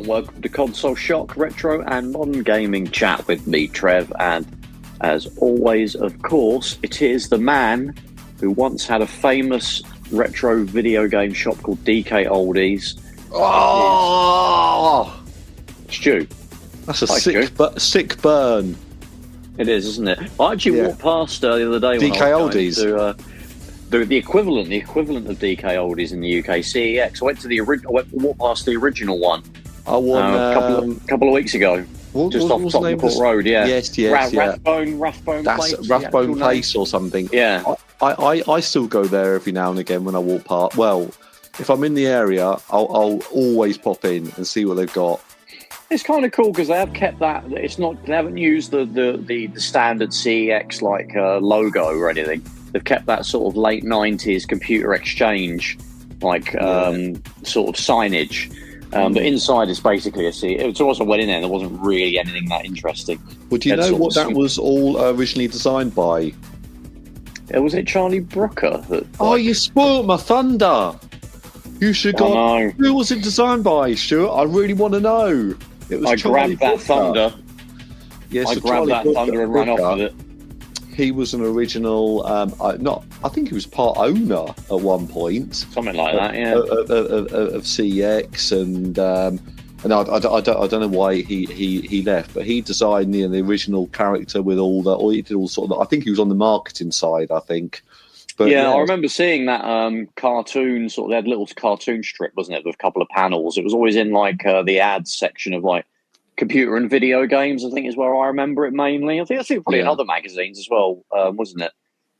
welcome to Console Shock, Retro and Modern Gaming Chat with me, Trev, and as always, of course, it is the man who once had a famous retro video game shop called DK Oldies. Oh! Stu. That's a sick burn. It is, isn't it? I actually walked past the other day when DK I was Oldies. going to the equivalent of DK Oldies in the UK, CEX. I went to walked past the original one. I won a couple of weeks ago. Just off Tottenham Road, yeah. Yes. Rathbone That's Place. Rathbone Place or something. Yeah. I still go there every now and again when I walk past. Well, if I'm in the area, I'll always pop in and see what they've got. It's kind of cool because they have kept that. It's not. They haven't used the standard CEX logo or anything. They've kept that sort of late 90s computer exchange sort of signage. But inside is basically a C. It also went in there and there wasn't really anything that interesting. Well, do you know what that was all originally designed by? Was it Charlie Brooker? You spoiled my thunder. You should go. Who was it designed by, Stuart? I really want to know. It was Charlie Brooker. Thunder. Yes, I grabbed that thunder and ran off with it. He was an original. I think he was part owner at one point. Something like that, yeah. Of CEX, and I don't know why he left, but he designed the original character with all the. Or he did all sort of. I think he was on the marketing side. I think. But, yeah, I remember seeing that cartoon. They had a little cartoon strip, wasn't it, with a couple of panels. It was always in the ads section of computer and video games, I think is where I remember it mainly. I think probably in other magazines as well, wasn't it?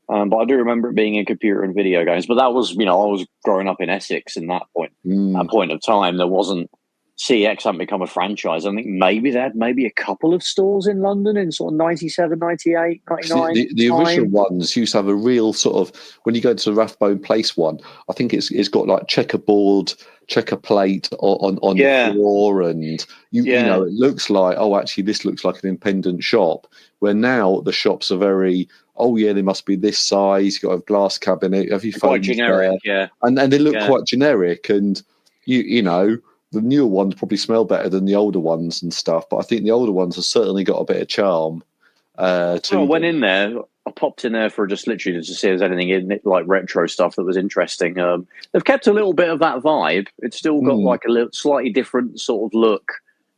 But I do remember it being in computer and video games. But that was, I was growing up in Essex in that point. That point of time, there wasn't, CEX hadn't become a franchise. I think maybe they had a couple of stores in London in sort of 97, 98, 99. The original ones used to have a real sort of, when you go to the Rathbone Place one, I think it's got checkerboard, checker plate on the floor, and it looks like, actually this looks like an independent shop, where now the shops are very, they must be this size, you've got a glass cabinet, have you quite generic there? And they look quite generic, and the newer ones probably smell better than the older ones and stuff, but I think the older ones have certainly got a bit of charm. I went in there. I popped in there for just literally to see if there's anything in it, retro stuff that was interesting. They've kept a little bit of that vibe. It's still got a little slightly different sort of look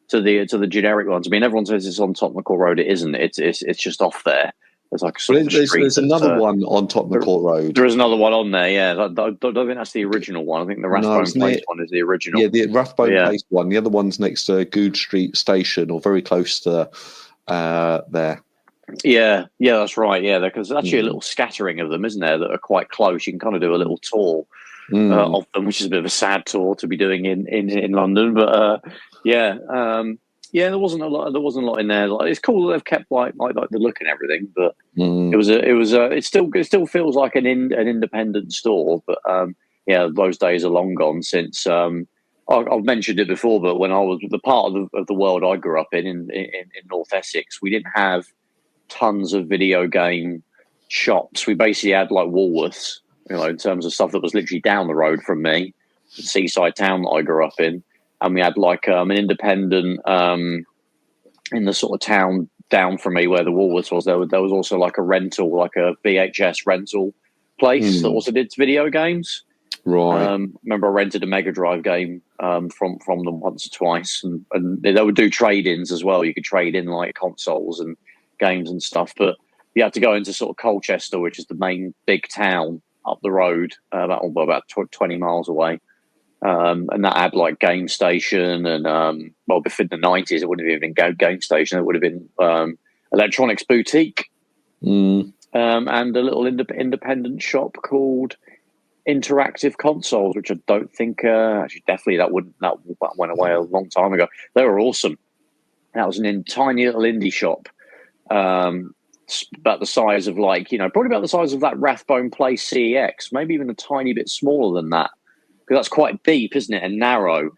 to the generic ones. I mean, everyone says it's on Tottenham Court Road. It isn't. It's just off there. There's there's another one on Tottenham Court Road. There is another one on there, yeah. I don't think that's the original one. I think the Rathbone Place one is the original. Yeah, the Rathbone Place one. The other one's next to Goode Street Station, or very close to there. Yeah, that's right. Yeah, because there's actually a little scattering of them, isn't there, that are quite close. You can kind of do a little tour of them, which is a bit of a sad tour to be doing in London. But there wasn't a lot in there. It's cool that they've kept like the look and everything, but it still feels like an independent store. But those days are long gone since. I've mentioned it before, but when I was the part of the world I grew up in North Essex, we didn't have tons of video game shops. We basically had Woolworths, in terms of stuff that was literally down the road from me, the seaside town that I grew up in. And we had an independent in the sort of town down from me where the Woolworths was. There was also a rental, a VHS rental place that also did video games. Right. Remember I rented a Mega Drive game from them once or twice, and they would do trade-ins as well. You could trade in consoles and games and stuff, but you had to go into sort of Colchester, which is the main big town up the road, about 20 miles away. And that had Game Station and before the 90s it wouldn't have even been Game Station, it would have been Electronics Boutique and a little independent shop called Interactive Consoles, which I don't think actually definitely that went away a long time ago. They were awesome. That was tiny little indie shop, about the size of probably about the size of that Rathbone Place CEX, maybe even a tiny bit smaller than that. That's quite deep, isn't it, and narrow.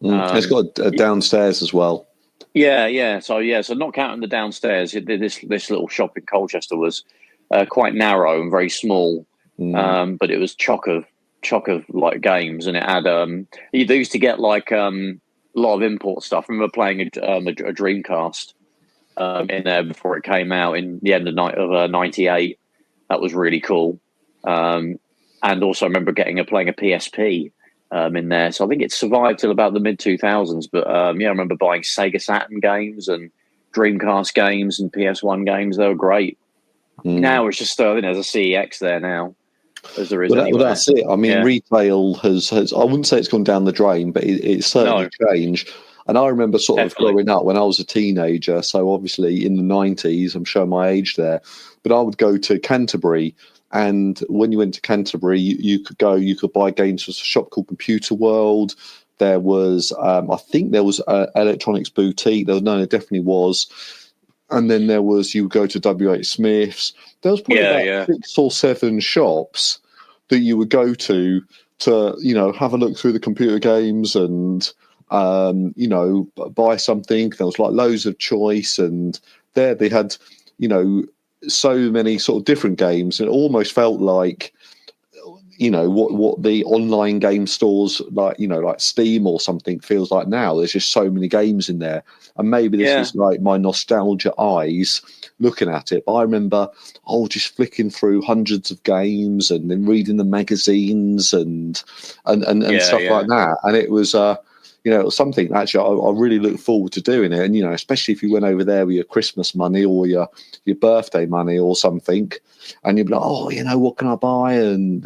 It's got a downstairs as well. Yeah. So not counting the downstairs, this little shop in Colchester was quite narrow and very small, but it was chock of games, and it had they used to get a lot of import stuff. I remember playing a Dreamcast in there before it came out in the end of '98. That was really cool. And also I remember playing a PSP in there. So I think it survived till about the mid 2000s. But I remember buying Sega Saturn games and Dreamcast games and PS1 games. They were great. Now it's just there's a CEX there now, as there is anywhere. Well, that's it. I mean, retail has I wouldn't say it's gone down the drain, but it's certainly changed. And I remember sort of growing up when I was a teenager, so obviously in the 90s, I'm showing my age there, but I would go to Canterbury, and when you went to Canterbury, you could buy games from a shop called Computer World. There was, I think there was Electronics Boutique. There definitely was. And then you would go to WH Smith's. There was probably about 6 or 7 shops that you would go to have a look through the computer games and, buy something. There was like loads of choice, and there they had, so many sort of different games. It almost felt like, what the online game stores like Steam or something feels like now. There's just so many games in there, and maybe this is like my nostalgia eyes looking at it. But I remember just flicking through hundreds of games and then reading the magazines and stuff like that. And it was it was something actually I really look forward to doing it. And especially if you went over there with your Christmas money or your birthday money or something, and you'd be like, what can I buy? And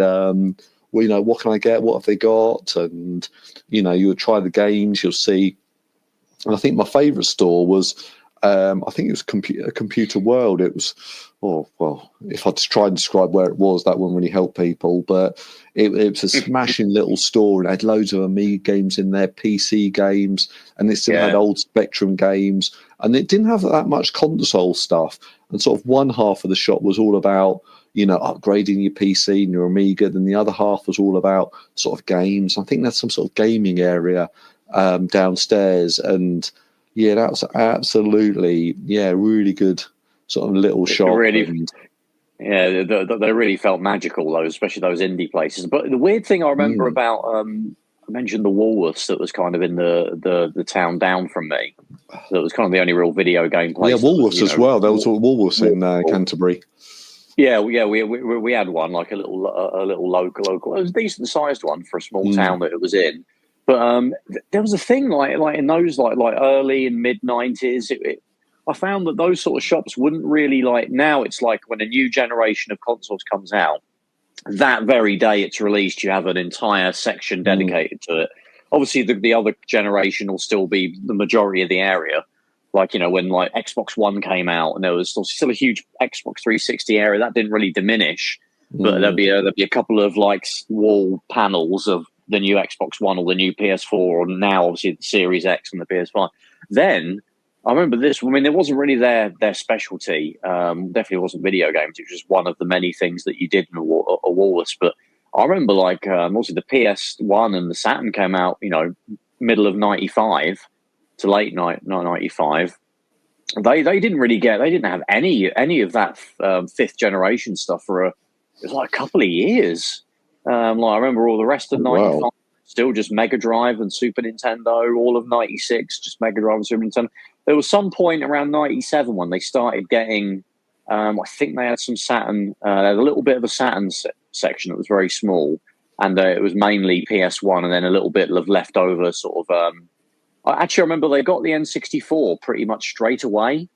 what can I get? What have they got? And you would try the games. You'll see. And I think my favourite store was, I think it was Computer World. It was, if I try and describe where it was, that wouldn't really help people. But it was a smashing little store, and it had loads of Amiga games in there, PC games, and it still had old Spectrum games. And it didn't have that much console stuff. And sort of one half of the shop was all about, upgrading your PC and your Amiga. Then the other half was all about sort of games. I think there's some sort of gaming area downstairs. And that was absolutely, really good sort of little shop. They really felt magical, those, especially those indie places. But the weird thing I remember about, I mentioned the Woolworths that was kind of in the town down from me. That was kind of the only real video game place. Yeah, Woolworths as well. There was Woolworths in Canterbury. Yeah, we had one, like a little local. It was a decent sized one for a small town that it was in. But there was a thing like in those like early and mid 90s. I found that those sort of shops wouldn't really now. It's like when a new generation of consoles comes out, that very day it's released, you have an entire section dedicated to it. Obviously, the other generation will still be the majority of the area. Like, when like Xbox One came out and there was still a huge Xbox 360 area, that didn't really diminish. But there'd be a couple of like wall panels of the new Xbox One or the new PS4, or now obviously the Series X and the PS5. Then I remember this. I mean, it wasn't really their specialty. Definitely wasn't video games. It was just one of the many things that you did in a Woolworths. But I remember also the PS1 and the Saturn came out, middle of 95 to late 95. They didn't have any of that fifth generation stuff for it was like a couple of years. I remember all the rest of 95 still just Mega Drive and Super Nintendo. All of 96 just Mega Drive and Super Nintendo. There was some point around 97 when they started getting. I think they had some Saturn. They had a little bit of a Saturn section that was very small, and it was mainly PS1, and then a little bit of leftover sort of. I remember they got the N64 pretty much straight away.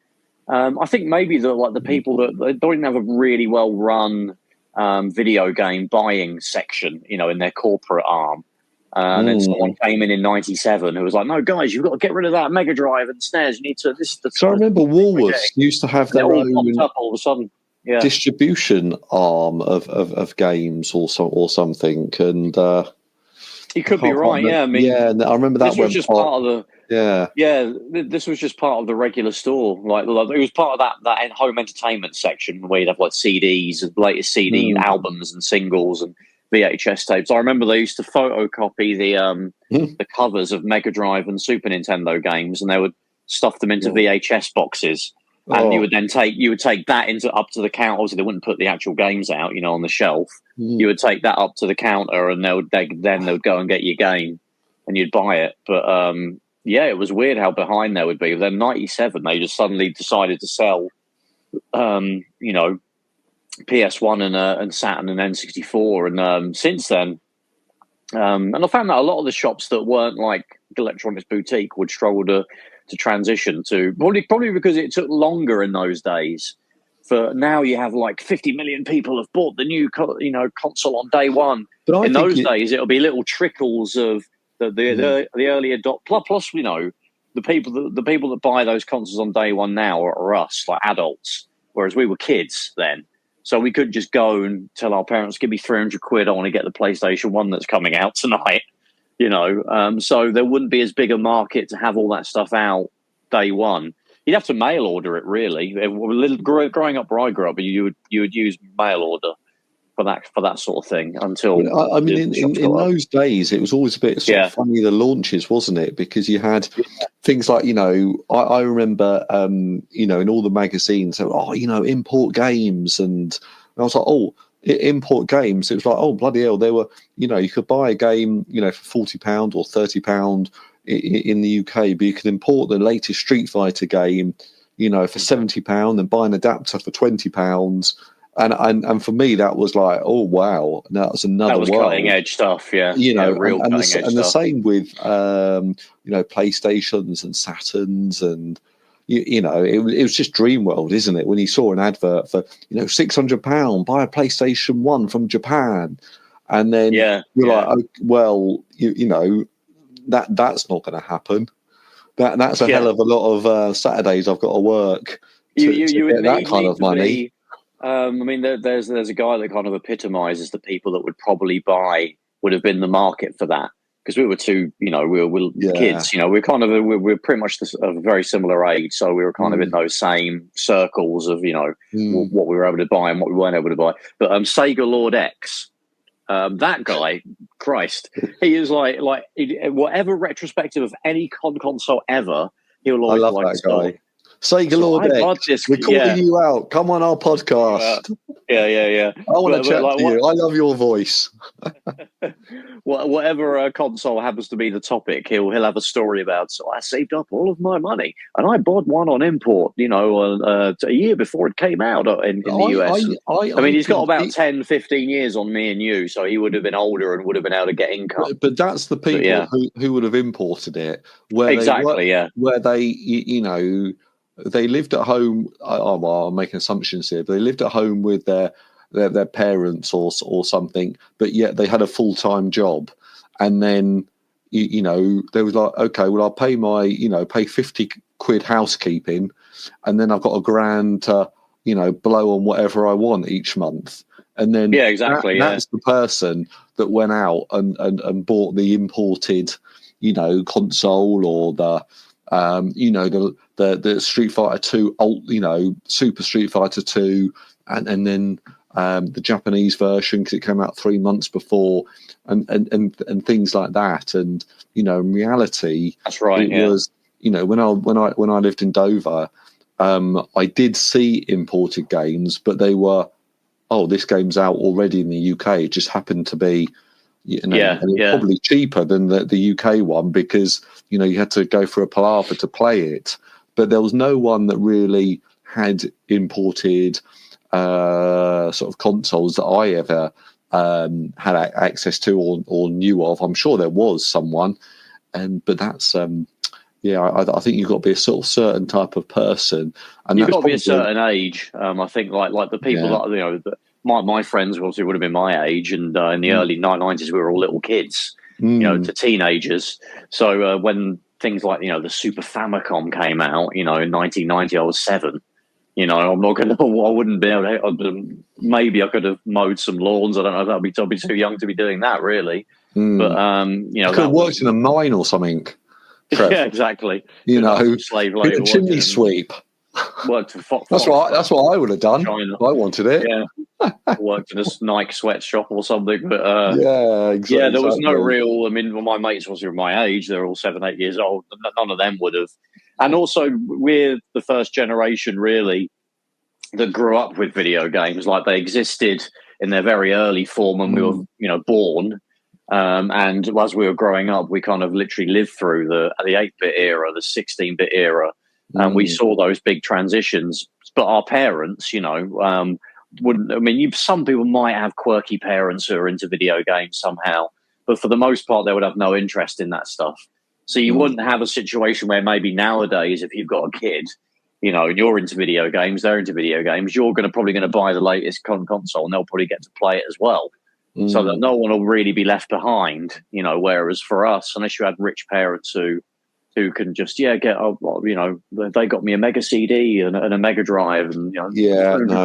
I think maybe the people that they didn't have a really well run video game buying section, in their corporate arm. And then someone came in 97 who was like, "No, guys, you've got to get rid of that Mega Drive and SNES. You need to." So I remember Woolworths used to have their own popped up all of a sudden. Yeah. Distribution arm of games or something, and you could be right. Yeah, I mean, I remember that this was just part of the. Yeah. This was just part of the regular store. Like it was part of that home entertainment section where you'd have like CDs and latest CD albums and singles and VHS tapes. I remember they used to photocopy the covers of Mega Drive and Super Nintendo games, and they would stuff them into VHS boxes. And you would then take that up to the counter. Obviously, they wouldn't put the actual games out, on the shelf. You would take that up to the counter, and they would go and get your game, and you'd buy it. But it was weird how behind they would be. Then 97, they just suddenly decided to sell, PS1 and Saturn and N64, and since then, and I found that a lot of the shops that weren't like Electronics Boutique would struggle to transition to, probably because it took longer in those days. For now, you have like 50 million people have bought the new console on day one. But in those days, it'll be little trickles of the early adopt. Plus, the people that buy those consoles on day one now are us, like adults, whereas we were kids then. So we could just go and tell our parents, "Give me 300 quid. I want to get the PlayStation 1 that's coming out tonight." So there wouldn't be as big a market to have all that stuff out day one. You'd have to mail order it, really. Growing up where I grew up, you would use mail order for that sort of thing until. I mean, in those days, it was always a bit sort of funny, the launches, wasn't it? Because you had things like, I remember, in all the magazines, import games, and I was like, oh, import games. It was like, oh, bloody hell, they were, you could buy a game, for £40 or £30 in the UK, but you could import the latest Street Fighter game, for £70 and buy an adapter for £20. And for me, that was like, oh wow, that was another world. Cutting edge stuff, real cutting edge stuff. And the same with PlayStations and Saturns, and it was just dream world, isn't it? When you saw an advert for £600, buy a PlayStation 1 from Japan, and then you're like, oh, well, that's not going to happen. That's a hell of a lot of Saturdays I've got to work to get that kind of money. There's a guy that kind of epitomizes the people that would probably would have been the market for that, because we were two, we were kids, we're pretty much a very similar age, so we were kind of in those same circles of what we were able to buy and what we weren't able to buy. But Sega Lord X, that guy, Christ, he is like whatever retrospective of any console ever, he'll always like that guy. Sega Lord X, we're calling you out. Come on our podcast. Yeah. I want to chat to you. I love your voice. Whatever console happens to be the topic, he'll have a story about. So I saved up all of my money and I bought one on import. A year before it came out in the US. He's got about 10, 15 years on me and you, so he would have been older and would have been able to get income. But that's the people who would have imported it. Where they they lived at home. I'm making assumptions here, but they lived at home with their parents or something, but yet they had a full-time job. And then, they was like, okay, well, I'll pay pay 50 quid housekeeping, and then I've got £1,000 to, blow on whatever I want each month. And then that's the person that went out and bought the imported, console, or the Street Fighter 2, Super Street Fighter 2, and then the Japanese version, because it came out 3 months before, and things like that. And in reality, that's right. It was when I lived in Dover, I did see imported games, but they were, this game's out already in the UK. It just happened to be. Probably cheaper than the UK one, because you had to go for a palaver to play it, but there was no one that really had imported sort of consoles that I ever had access to or knew of. I'm sure there was someone, but that's I think you've got to be a sort of certain type of person, and you've got to be a certain age. I think like the people that My friends obviously would have been my age, and in the early 90s, we were all little kids, to teenagers. So when things like, the Super Famicom came out, in 1990, I was 7. I'm not going to, I wouldn't be able to, maybe I could have mowed some lawns. I don't know, I'd be too young to be doing that, really. But, I could have worked in a mine or something. Trev. Yeah, exactly. Slave labor. Chimney sweep. Worked for Fox. That's what I would have done. China. I wanted it. Yeah, worked in a Nike sweatshop or something. But exactly. Yeah, there was no real. My mates were my age. They're all 7, 8 years old. None of them would have. And also, we're the first generation really that grew up with video games. Like, they existed in their very early form when we were, born. And as we were growing up, we kind of literally lived through the 8-bit era, the 16-bit era, and we saw those big transitions. But our parents, wouldn't. I mean, some people might have quirky parents who are into video games somehow, but for the most part, they would have no interest in that stuff. So you wouldn't have a situation where maybe nowadays, if you've got a kid, and you're into video games, they're into video games, you're probably going to buy the latest console, and they'll probably get to play it as well. So that no one will really be left behind, whereas for us, unless you had rich parents who can just, they got me a Mega CD and a Mega Drive and,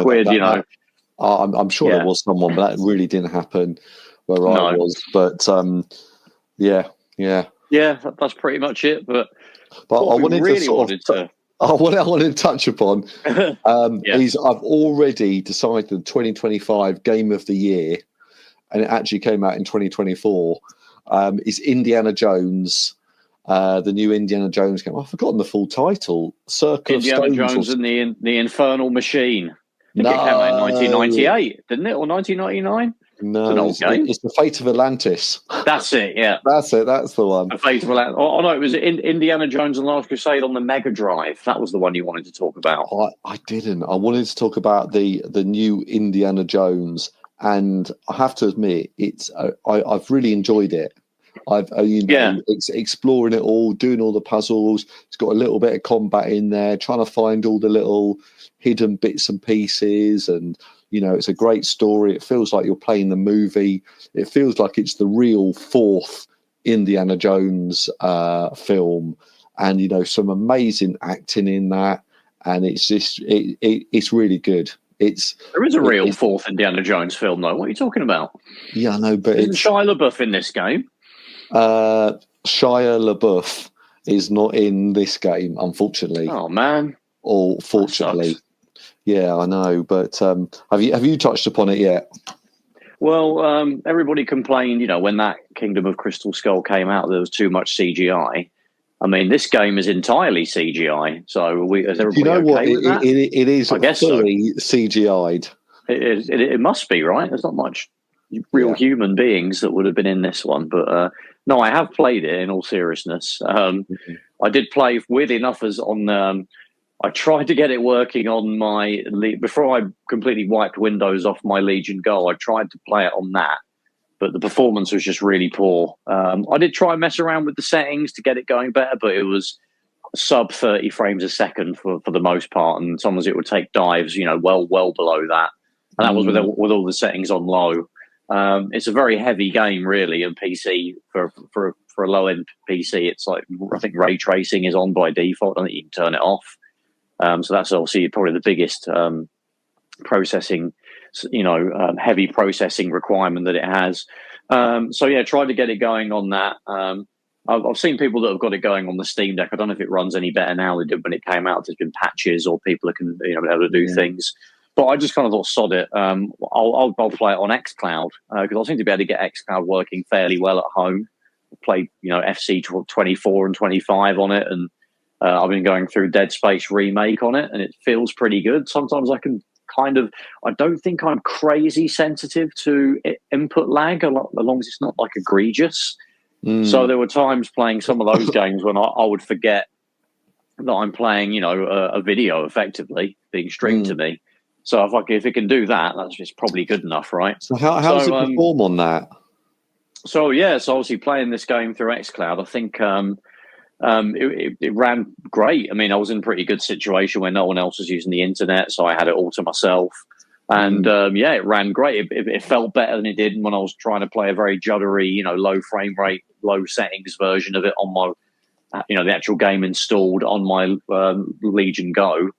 quid, I'm sure there was someone, but that really didn't happen where I was. But, yeah. Yeah, that's pretty much it. But I wanted to touch upon is I've already decided the 2025 Game of the Year, and it actually came out in 2024, is Indiana Jones, the new Indiana Jones game. I've forgotten the full title. Circle Indiana of Stones Jones and the Infernal Machine. I think it came out in 1998, didn't it? Or 1999? No, it's The Fate of Atlantis. That's it, yeah. That's it, that's the one. The Fate of Atlantis. Oh, no, it was Indiana Jones and Last Crusade on the Mega Drive. That was the one you wanted to talk about. I didn't. I wanted to talk about the new Indiana Jones. And I have to admit, I've really enjoyed it. Exploring it all, doing all the puzzles. It's got a little bit of combat in there, trying to find all the little hidden bits and pieces. And, it's a great story. It feels like you're playing the movie. It feels like it's the real fourth Indiana Jones film. And, some amazing acting in that. And it's just, it's really good. There is a real fourth Indiana Jones film, though. What are you talking about? Yeah, I know, but isn't Shia LaBeouf in this game? Shia LaBeouf is not in this game, unfortunately. Oh man! Or fortunately, yeah, I know. But have you touched upon it yet? Well, everybody complained, when that Kingdom of Crystal Skull came out, there was too much CGI. I mean, this game is entirely CGI. So is everybody okay with that? It is, I guess, fully CGI'd. It must be, right? There's not much real human beings that would have been in this one. But no, I have played it in all seriousness. I did play, weirdly enough, I tried to get it working on my, before I completely wiped Windows off my Legion Go, I tried to play it on that. But the performance was just really poor. I did try and mess around with the settings to get it going better, but it was sub 30 frames a second for the most part. And sometimes it would take dives, well below that. And that was with all the settings on low. It's a very heavy game, really, and PC for a low end PC. It's like, I think ray tracing is on by default. I think you can turn it off. So that's obviously probably the biggest processing, heavy processing requirement that it has. Tried to get it going on that. I've seen people that have got it going on the Steam Deck. I don't know if it runs any better now than it did when it came out. There's been patches or people that can be able to do things. But I just kind of thought, sod it. I'll play it on xCloud because I seem to be able to get xCloud working fairly well at home. I played, FC 24 and 25 on it, and I've been going through Dead Space Remake on it, and it feels pretty good. Sometimes I can I don't think I'm crazy sensitive to input lag, as long as it's not like egregious. So there were times playing some of those games when I would forget that I'm playing, a video effectively being streamed to me. So if it can do that, that's just probably good enough, right? So how does it perform on that? So obviously playing this game through xCloud, I think it ran great. I mean, I was in a pretty good situation where no one else was using the internet, so I had it all to myself. And it ran great. It felt better than it did when I was trying to play a very juddery, low frame rate, low settings version of it on my, the actual game installed on my Legion Go.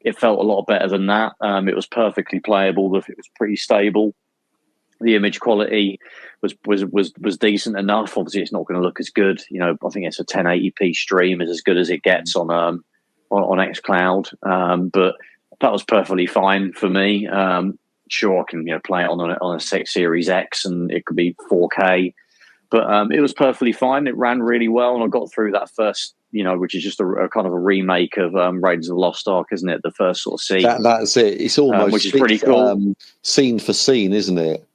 It felt a lot better than that. It was perfectly playable. It was pretty stable. The image quality was decent enough. Obviously, it's not going to look as good. I think it's a 1080p stream is as good as it gets on xCloud. But that was perfectly fine for me. Sure, I can play it on a Series X and it could be 4K. But it was perfectly fine. It ran really well, and I got through that first, which is just a kind of a remake of Raiders of the Lost Ark, isn't it? The first sort of scene. That's it. It's almost which is pretty cool. Scene for scene, isn't it?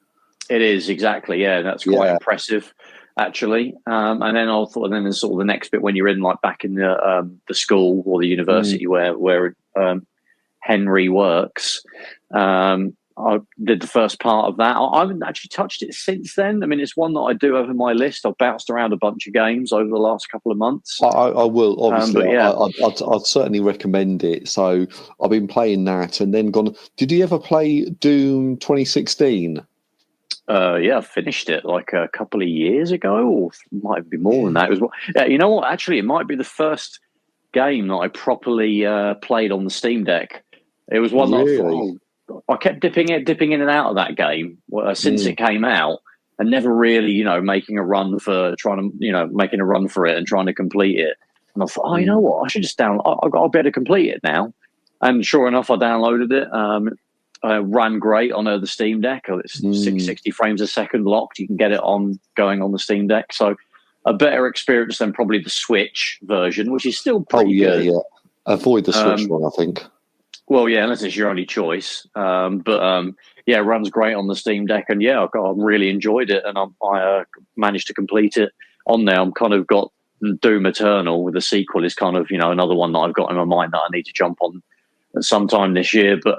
It is, exactly. Yeah, that's quite impressive, actually. And then I thought, and then there's sort of the next bit when you're in, like, back in the school or the university where Henry works. I did the first part of that. I haven't actually touched it since then. I mean, it's one that I do have in my list. I've bounced around a bunch of games over the last couple of months. I will, obviously. I'd certainly recommend it. So I've been playing that and then gone. Did you ever play Doom 2016? Yeah, I finished it like a couple of years ago, or might be more than that. It was, you know what? Actually, it might be the first game that I properly played on the Steam Deck. It was one that I thought, I kept dipping in and out of that game since it came out, and never really, making a run for it and trying to complete it. And I thought, you know what? I should just download. I'll be able to complete it now. And sure enough, I downloaded it. Ran great on the Steam Deck. It's 660 frames a second locked. You can get it going on the Steam Deck. So a better experience than probably the Switch version, which is still pretty good. Yeah. Avoid the Switch one, I think. Well, yeah, unless it's your only choice. But it runs great on the Steam Deck. And I really enjoyed it. And I managed to complete it on there. I'm kind of got Doom Eternal with the sequel is kind of, another one that I've got in my mind that I need to jump on at some time this year. But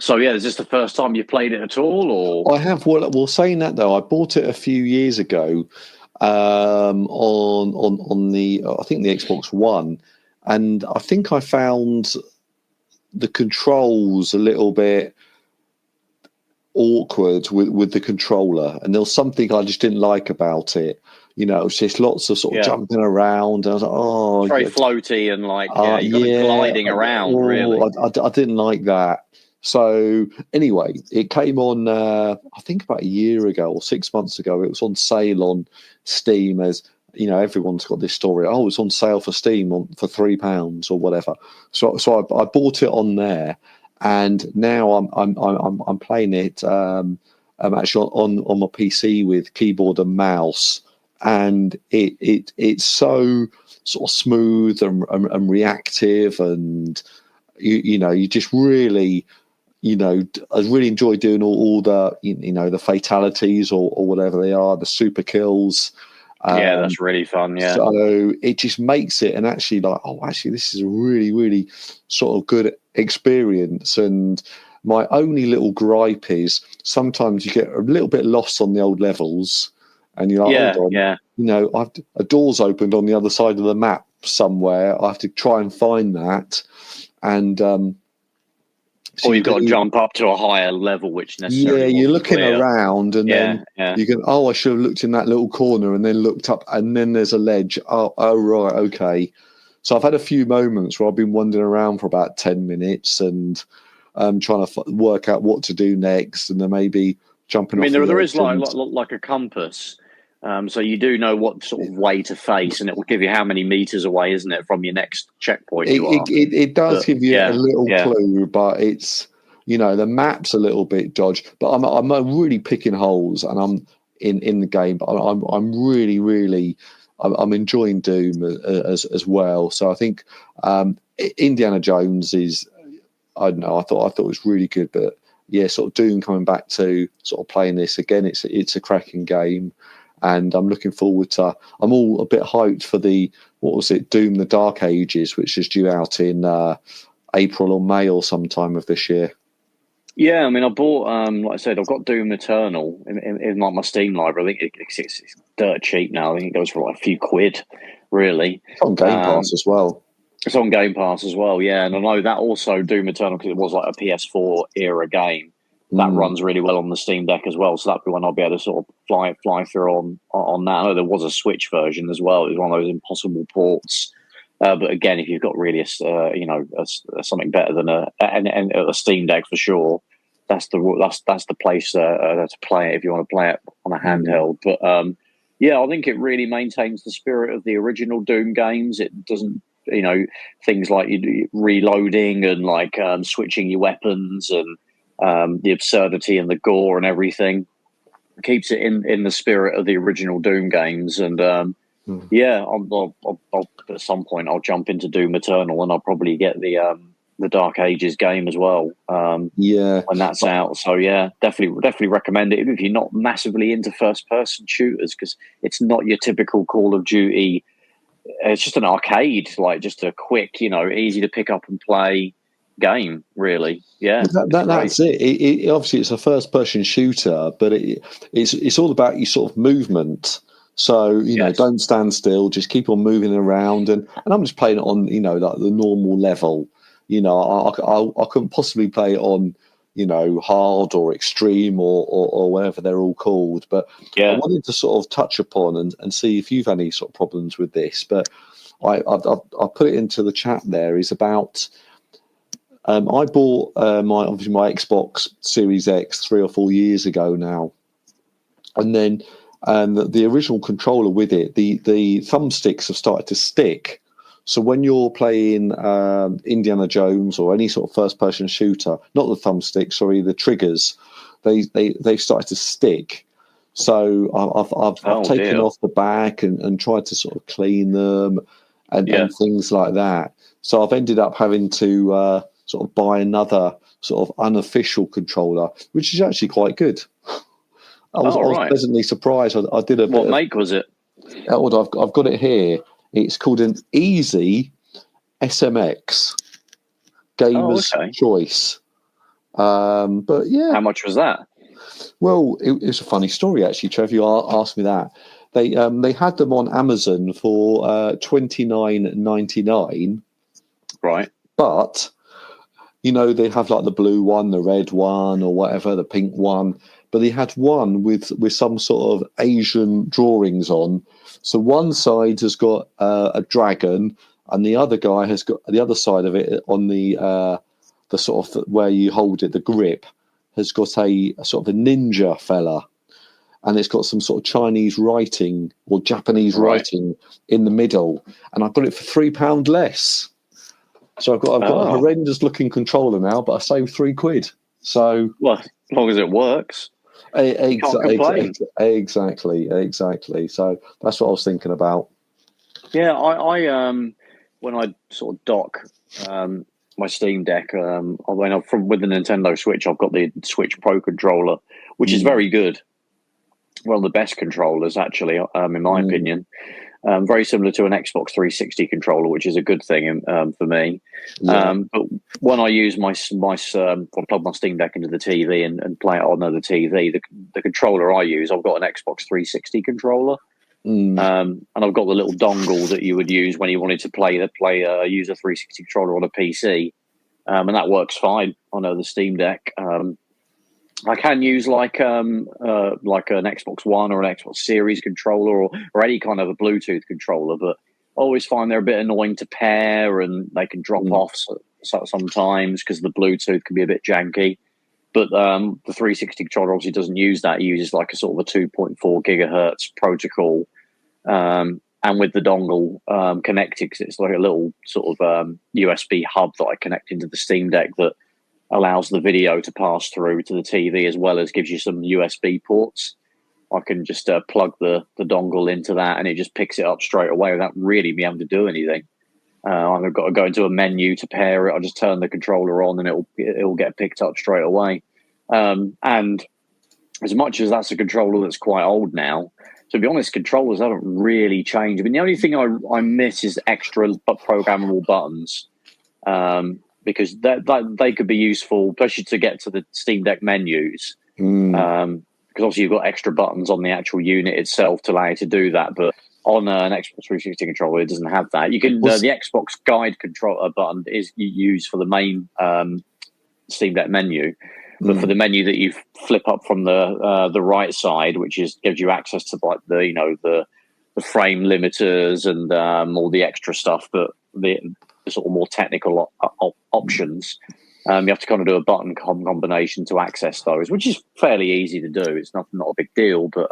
so, is this the first time you played it at all? Or I have. Well, saying that, though, I bought it a few years ago on the, I think, the Xbox One. And I think I found the controls a little bit awkward with the controller. And there was something I just didn't like about it. It was just lots of sort of jumping around. And I was like, very floaty and like, gliding around, really. I didn't like that. So anyway, it came on, I think about a year ago or 6 months ago. It was on sale on Steam, as everyone's got this story. Oh, it's on sale for Steam for £3 or whatever. So I bought it on there, and now I'm playing it. I'm actually on my PC with keyboard and mouse, and it's so sort of smooth and reactive, and you just really. I really enjoy doing all the, the fatalities or whatever they are, the super kills. That's really fun. Yeah. So it just makes it, and actually this is a really, really sort of good experience. And my only little gripe is sometimes you get a little bit lost on the old levels, and you're like, hold on, a door's opened on the other side of the map somewhere. I have to try and find that, and or you've got to jump up to a higher level, which necessarily you're looking around, and then you can. Oh, I should have looked in that little corner, and then looked up, and then there's a ledge. Oh, right, okay. So I've had a few moments where I've been wandering around for about 10 minutes and trying to work out what to do next, and then maybe jumping. I mean, there is like a compass. So you do know what sort of way to face, and it will give you how many meters away, isn't it, from your next checkpoint? It does give you a little clue, but it's the map's a little bit dodged. But I'm really picking holes, and I'm in the game. But I'm really I'm enjoying Doom as well. So I think Indiana Jones is, I don't know. I thought it was really good, but sort of Doom coming back to sort of playing this again. It's a cracking game. And I'm looking forward to. I'm all a bit hyped for Doom: The Dark Ages, which is due out in April or May or sometime of this year. Yeah, I mean, I bought, like I said, I've got Doom Eternal in like my Steam library. I think it's dirt cheap now. I think it goes for like a few quid, really. It's on Game Pass as well. It's on Game Pass as well, yeah. And I know that also Doom Eternal, because it was like a PS4 era game. That runs really well on the Steam Deck as well, so that'd be one I'll be able to sort of fly through on that. I know there was a Switch version as well. It was one of those impossible ports. But again, if you've got really something better than a Steam Deck for sure, that's the place to play it if you want to play it on a handheld. But I think it really maintains the spirit of the original Doom games. It doesn't, things like reloading and like switching your weapons and the absurdity and the gore and everything. It keeps it in the spirit of the original Doom games. And I'll at some point I'll jump into Doom Eternal, and I'll probably get the the Dark Ages game as well. When that's out. So yeah, definitely recommend it if you're not massively into first-person shooters, because it's not your typical Call of Duty. It's just an arcade, like just a quick, easy to pick up and play game. Really, yeah. That's it. It. Obviously, it's a first-person shooter, but it's all about your sort of movement. So don't stand still. Just keep on moving around, and I'm just playing it on like the normal level. I couldn't possibly play it on hard or extreme or whatever they're all called. But I wanted to sort of touch upon and see if you've had any sort of problems with this. But I put it into the chat there. Is about I bought my Xbox Series X 3 or 4 years ago now, and then the original controller with it, the thumbsticks have started to stick. So when you're playing Indiana Jones or any sort of first-person shooter, not the thumbsticks, sorry, the triggers, they've started to stick. So I've taken off the back and tried to sort of clean them and things like that. So I've ended up having to sort of buy another sort of unofficial controller, which is actually quite good. I was pleasantly surprised. I did a bit. What make was it? I've got it here. It's called an Easy SMX Gamer's Choice. But yeah, how much was that? Well, it's a funny story actually. Trev, you asked me that. They had them on Amazon for $29.99. Right, but they have like the blue one, the red one, or whatever, the pink one. But they had one with some sort of Asian drawings on. So one side has got a dragon, and the other guy has got the other side of it on the sort of where you hold it, the grip, has got a sort of a ninja fella, and it's got some sort of Chinese writing or Japanese writing in the middle. And I got it for £3 less. So I've got a horrendous looking controller now, but I saved £3. So as long as it works. Exactly. So that's what I was thinking about. Yeah, I when I sort of dock my Steam Deck, with the Nintendo Switch, I've got the Switch Pro controller, which is very good. One of the best controllers, actually, in my opinion. Very similar to an Xbox 360 controller, which is a good thing for me. But when I use I plug my Steam Deck into the TV and play it on the TV, the controller I use, I've got an Xbox 360 controller, and I've got the little dongle that you would use when you wanted to use a 360 controller on a PC, and that works fine on the Steam Deck. I can use like an Xbox One or an Xbox Series controller or any kind of a Bluetooth controller, but I always find they're a bit annoying to pair, and they can drop off sometimes because the Bluetooth can be a bit janky. But the 360 controller obviously doesn't use that. It uses like a sort of a 2.4 gigahertz protocol, and with the dongle connected, because it's like a little sort of USB hub that I connect into the Steam Deck that allows the video to pass through to the TV, as well as gives you some USB ports. I can just plug the dongle into that, and it just picks it up straight away without really me having to do anything. I've got to go into a menu to pair it. I'll just turn the controller on, and it'll get picked up straight away. And as much as that's a controller that's quite old now, to be honest, controllers haven't really changed. I mean, the only thing I miss is extra programmable buttons. Because they could be useful, especially to get to the Steam Deck menus. Because obviously you've got extra buttons on the actual unit itself to allow you to do that. But on an Xbox 360 controller, it doesn't have that. You can the Xbox Guide control button is used for the main Steam Deck menu, but for the menu that you flip up from the right side, which gives you access to like the frame limiters and all the extra stuff, but the sort of more technical options, you have to kind of do a button combination to access those, which is fairly easy to do. It's not a big deal, but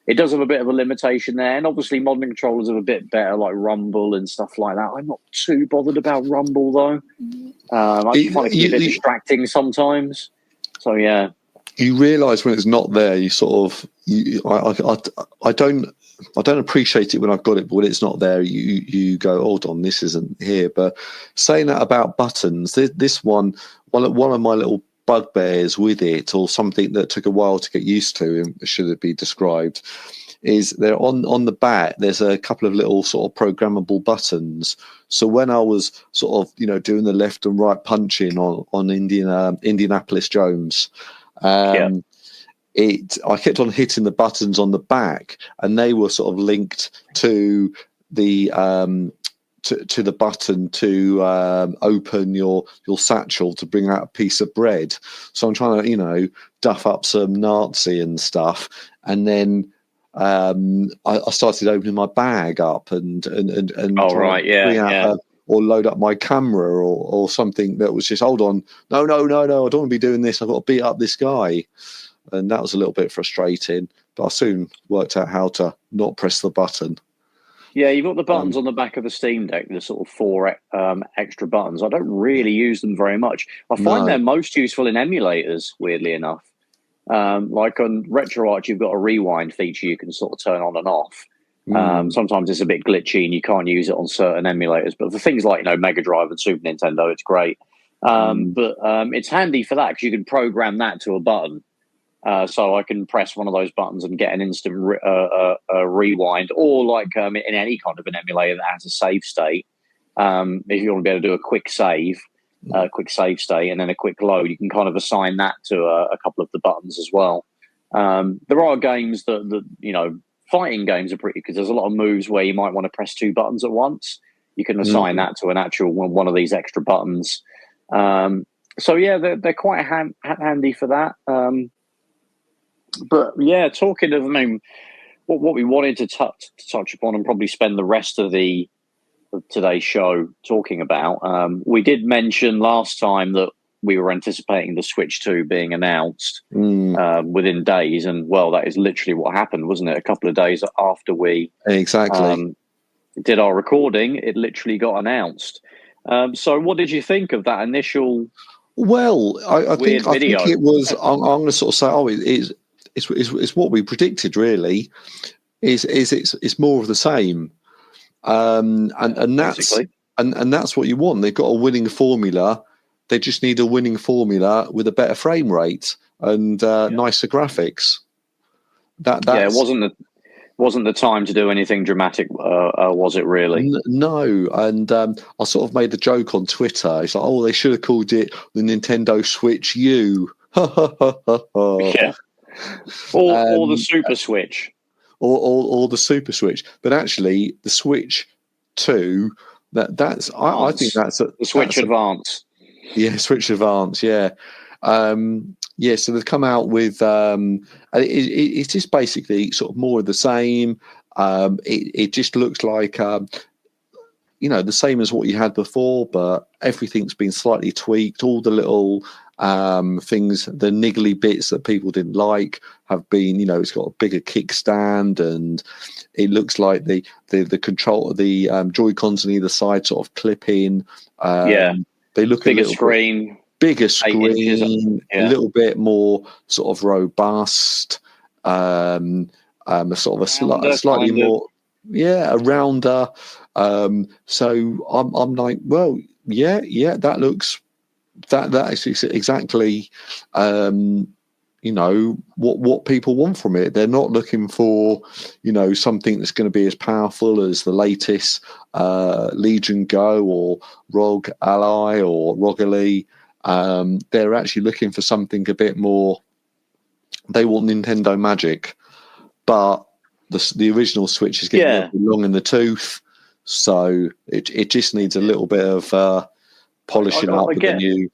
it does have a bit of a limitation there. And obviously modern controllers are a bit better, like Rumble and stuff like that. I'm not too bothered about Rumble though. I just find it can be a bit distracting sometimes. So yeah. you realise when it's not there. You sort of, I don't appreciate it when I've got it, but when it's not there, you go, hold on, this isn't here. But saying that about buttons, this one of my little bugbears with it, or something that took a while to get used to, should it be described, is they're on the back. There's a couple of little sort of programmable buttons. So when I was sort of doing the left and right punching on Indianapolis Jones, I kept on hitting the buttons on the back, and they were sort of linked to the to the button to open your satchel to bring out a piece of bread. So I'm trying to duff up some Nazi and stuff, and then I started opening my bag up and bring out or load up my camera or something that was just, hold on, no, I don't want to be doing this. I've got to beat up this guy. And that was a little bit frustrating, but I soon worked out how to not press the button. Yeah, you've got the buttons on the back of the Steam Deck, the sort of 4 extra buttons. I don't really use them very much. I find they're most useful in emulators, weirdly enough. Like on RetroArch, you've got a rewind feature you can sort of turn on and off. Sometimes it's a bit glitchy and you can't use it on certain emulators. But for things like Mega Drive and Super Nintendo, it's great. But it's handy for that because you can program that to a button. So I can press one of those buttons and get an instant rewind, or like in any kind of an emulator that has a save state. If you want to be able to do a quick save state, and then a quick load, you can kind of assign that to a couple of the buttons as well. There are games that fighting games are pretty, because there's a lot of moves where you might want to press 2 buttons at once. You can assign that to an actual one of these extra buttons. So yeah, they're quite handy for that. But yeah, talking of, what we wanted to touch upon and probably spend the rest of today's show talking about, we did mention last time that we were anticipating the Switch 2 being announced within days, and well, that is literally what happened, wasn't it? A couple of days after we did our recording, it literally got announced. So what did you think of that initial? Well, I think it was. I'm going to sort of say, it's what we predicted. Really, it's more of the same, and that's what you want. They've got a winning formula. They just need a winning formula with a better frame rate and nicer graphics. It wasn't the time to do anything dramatic, was it really? No, and I sort of made the joke on Twitter. It's like, they should have called it the Nintendo Switch U. Yeah. Or the Super Switch. Or the Super Switch. But actually, the Switch 2, I think that's the Switch Advance. Switch Advance, yeah. So they've come out with it's just basically sort of more of the same. It just looks like the same as what you had before, but everything's been slightly tweaked. All the little things, the niggly bits that people didn't like have been, it's got a bigger kickstand, and it looks like the control of the Joy-Cons on either side sort of clip in. They look bigger screen, a little bit more sort of robust, sort of a slightly more, a rounder. So I'm like, well, that looks that is exactly what people want from it. They're not looking for something that's going to be as powerful as the latest Legion Go or ROG Ally or ROG Ally. They're actually looking for something a bit more. They want Nintendo magic, but the original Switch is getting long in the tooth, so it just needs a little bit of polishing up with the new.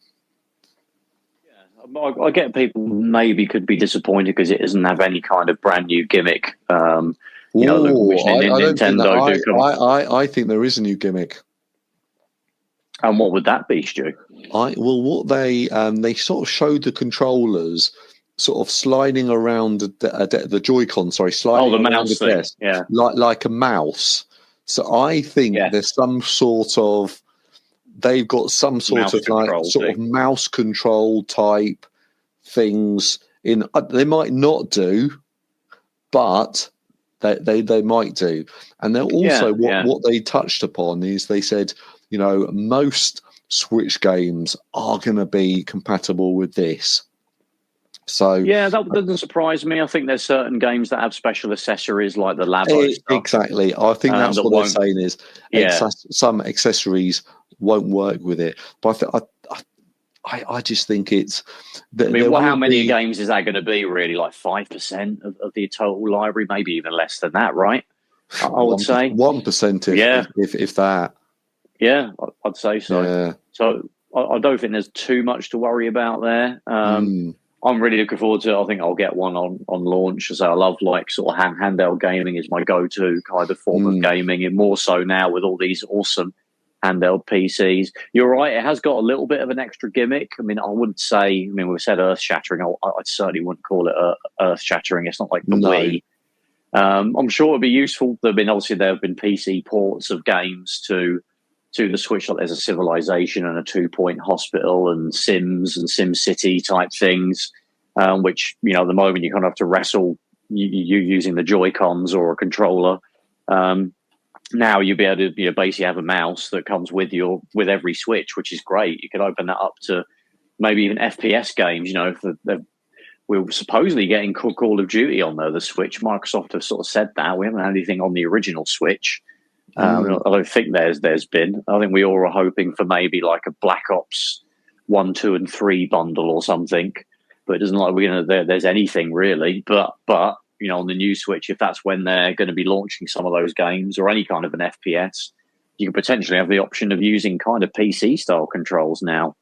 I get people maybe could be disappointed because it doesn't have any kind of brand new gimmick. I think there is a new gimmick. And what would that be, Stu? What they sort of showed the controllers sort of sliding around the Joy-Con, sliding the around mouse the desk, like a mouse. So I think there's some sort of. They've got some sort of mouse control type things they might not do, but they might do. And then also what they touched upon is they said, most Switch games are going to be compatible with this. So yeah, that doesn't surprise me. I think there's certain games that have special accessories like the Labo stuff. Exactly. I think that's what they're saying is some accessories won't work with it. But I just think it's... how many games is that going to be, really? Like 5% of the total library? Maybe even less than that, right? I would say. 1% if that. Yeah, I'd say so. Yeah. So I don't think there's too much to worry about there. I'm really looking forward to it. I think I'll get one on launch. So I love sort of handheld gaming is my go-to kind of form of gaming, and more so now with all these awesome handheld PCs. You're right, it has got a little bit of an extra gimmick. I mean, I wouldn't say, we've said earth-shattering. I certainly wouldn't call it earth-shattering. It's not like the Wii. I'm sure it'd be useful. Obviously there have been PC ports of games to the Switch, like there's a Civilization and a 2 Point Hospital and Sims and Sim City type things, which, at the moment you kind of have to wrestle you using the Joy-Cons or a controller. Now you'll be able to basically have a mouse that comes with every Switch, which is great. You can open that up to maybe even FPS games. We're supposedly getting Call of Duty on the Switch. Microsoft have sort of said that. We haven't had anything on the original Switch. I don't think there's been. I think we all were hoping for maybe like a Black Ops 1, 2, and 3 bundle or something, but it doesn't look like there's anything really. But on the new Switch, if that's when they're going to be launching some of those games or any kind of an FPS, you could potentially have the option of using kind of PC style controls now,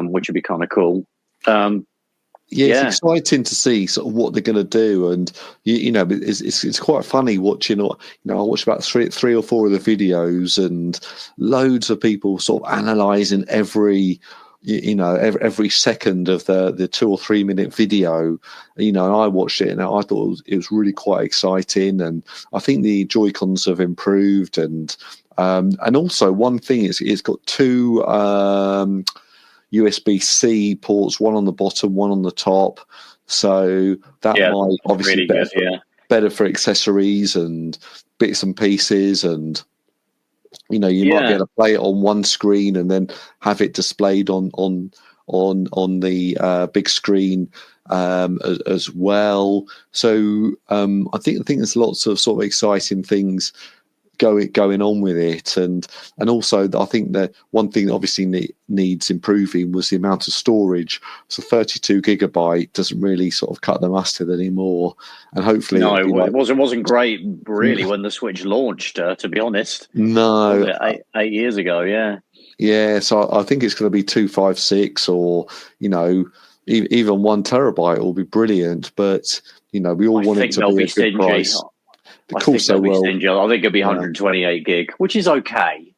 which would be kind of cool. It's exciting to see sort of what they're going to do, and it's quite funny watching. I watched about three or four of the videos, and loads of people sort of analysing every second of the 2 or 3 minute video. And I watched it and I thought it was really quite exciting, and I think the Joy-Cons have improved, and also one thing is it's got two USB-C ports, one on the bottom, one on the top. So that might obviously really better for accessories and bits and pieces, and you might be able to play it on one screen and then have it displayed on the big screen as well. So I think there's lots of sort of exciting things going on with it, and also I think that one thing that obviously needs improving was the amount of storage. So 32 gigabyte doesn't really sort of cut the mustard anymore, and hopefully it wasn't great really when the Switch launched, to be honest. No, 8 years ago. So I think it's going to be 256 or even 1 terabyte will be brilliant, but we all want it to be a good price. I think it'll be 128 gig, which is okay.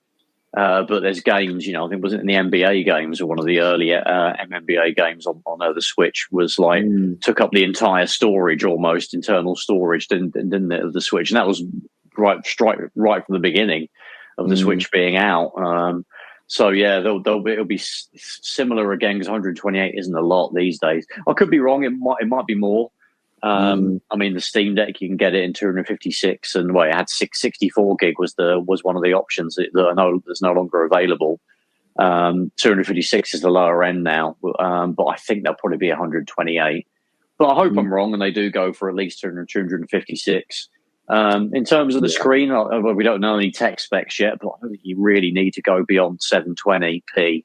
But there's games, I think, was it in the NBA games or one of the earlier MNBA games on the Switch was took up the entire storage, almost internal storage, didn't it, of the Switch? And that was right from the beginning of the Switch being out. It'll be similar again, because 128 isn't a lot these days. I could be wrong. It might be more. I mean, the Steam Deck, you can get it in 256, and it had 64 gig was one of the options that I know that's no longer available. 256 is the lower end now, but I think there'll probably be 128. But I hope I'm wrong, and they do go for at least 256. In terms of the screen, we don't know any tech specs yet, but I don't think you really need to go beyond 720p.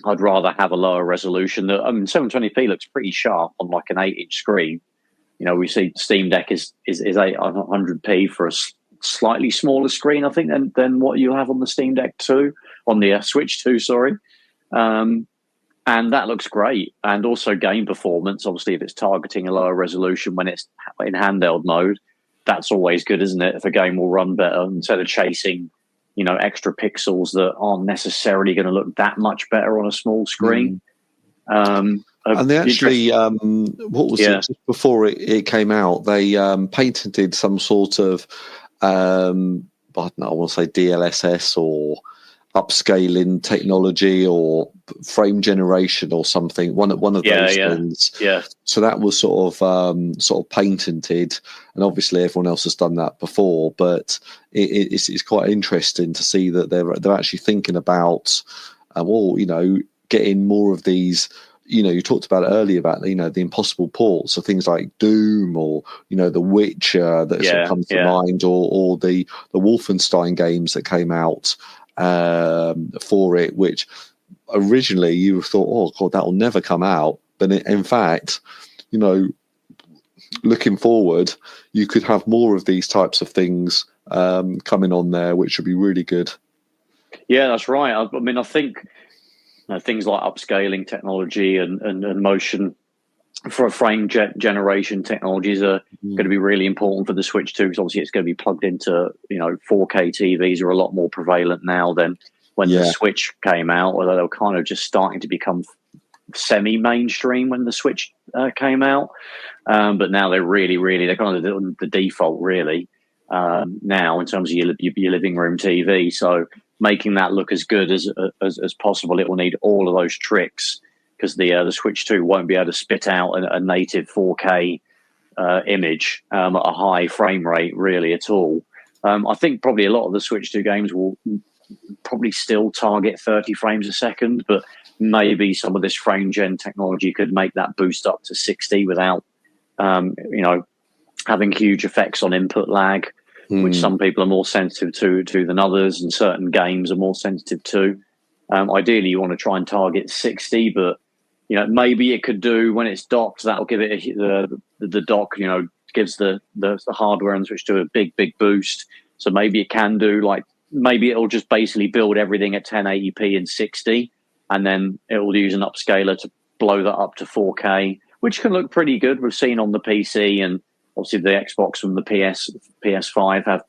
I'd rather have a lower resolution. 720p looks pretty sharp on like an 8-inch screen. We see Steam Deck is 800p for a slightly smaller screen, I think, than what you have on the Steam Deck 2, on the Switch 2, sorry. And that looks great. And also game performance, obviously, if it's targeting a lower resolution when it's in handheld mode, that's always good, isn't it? If a game will run better instead of chasing extra pixels that aren't necessarily going to look that much better on a small screen. And they actually, what was it? Just before it came out, they patented some sort of, I don't know, I want to say DLSS or upscaling technology or frame generation or something. One of those things. Yeah. So that was sort of patented, and obviously everyone else has done that before. But it's quite interesting to see that they're actually thinking about, getting more of these. You talked about it earlier about the impossible ports, so things like Doom or The Witcher that sort of comes to mind, or the Wolfenstein games that came out for it, which originally you thought, oh god, that will never come out, but in fact, looking forward, you could have more of these types of things coming on there, which would be really good. Yeah, that's right. I mean, I think things like upscaling technology and motion for a frame generation technologies are going to be really important for the Switch too, because obviously it's going to be plugged into 4K TVs are a lot more prevalent now than when the Switch came out, although they were kind of just starting to become semi-mainstream when the Switch came out, but now they're they're kind of the default really now in terms of your living room TV. So making that look as good as possible, it will need all of those tricks, because the Switch 2 won't be able to spit out a native 4K image at a high frame rate really at all. I think probably a lot of the Switch 2 games will probably still target 30 frames a second, but maybe some of this frame gen technology could make that boost up to 60 without having huge effects on input lag, which some people are more sensitive to than others, and certain games are more sensitive to. Ideally, you want to try and target 60, but maybe it could do when it's docked. That'll give it the dock. Gives the hardware and Switch 2 a big boost. So maybe it can do maybe it'll just basically build everything at 1080p and 60, and then it will use an upscaler to blow that up to 4K, which can look pretty good. We've seen on the PC, and obviously the Xbox and the PS5 have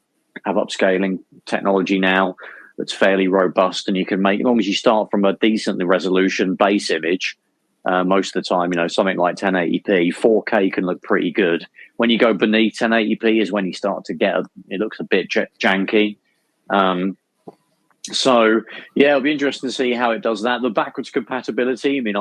upscaling technology now that's fairly robust, and you can make, as long as you start from a decently resolution base image, most of the time, something like 1080p, 4K can look pretty good. When you go beneath 1080p is when you start to get it looks a bit janky. So yeah, it'll be interesting to see how it does that. The backwards compatibility, I mean,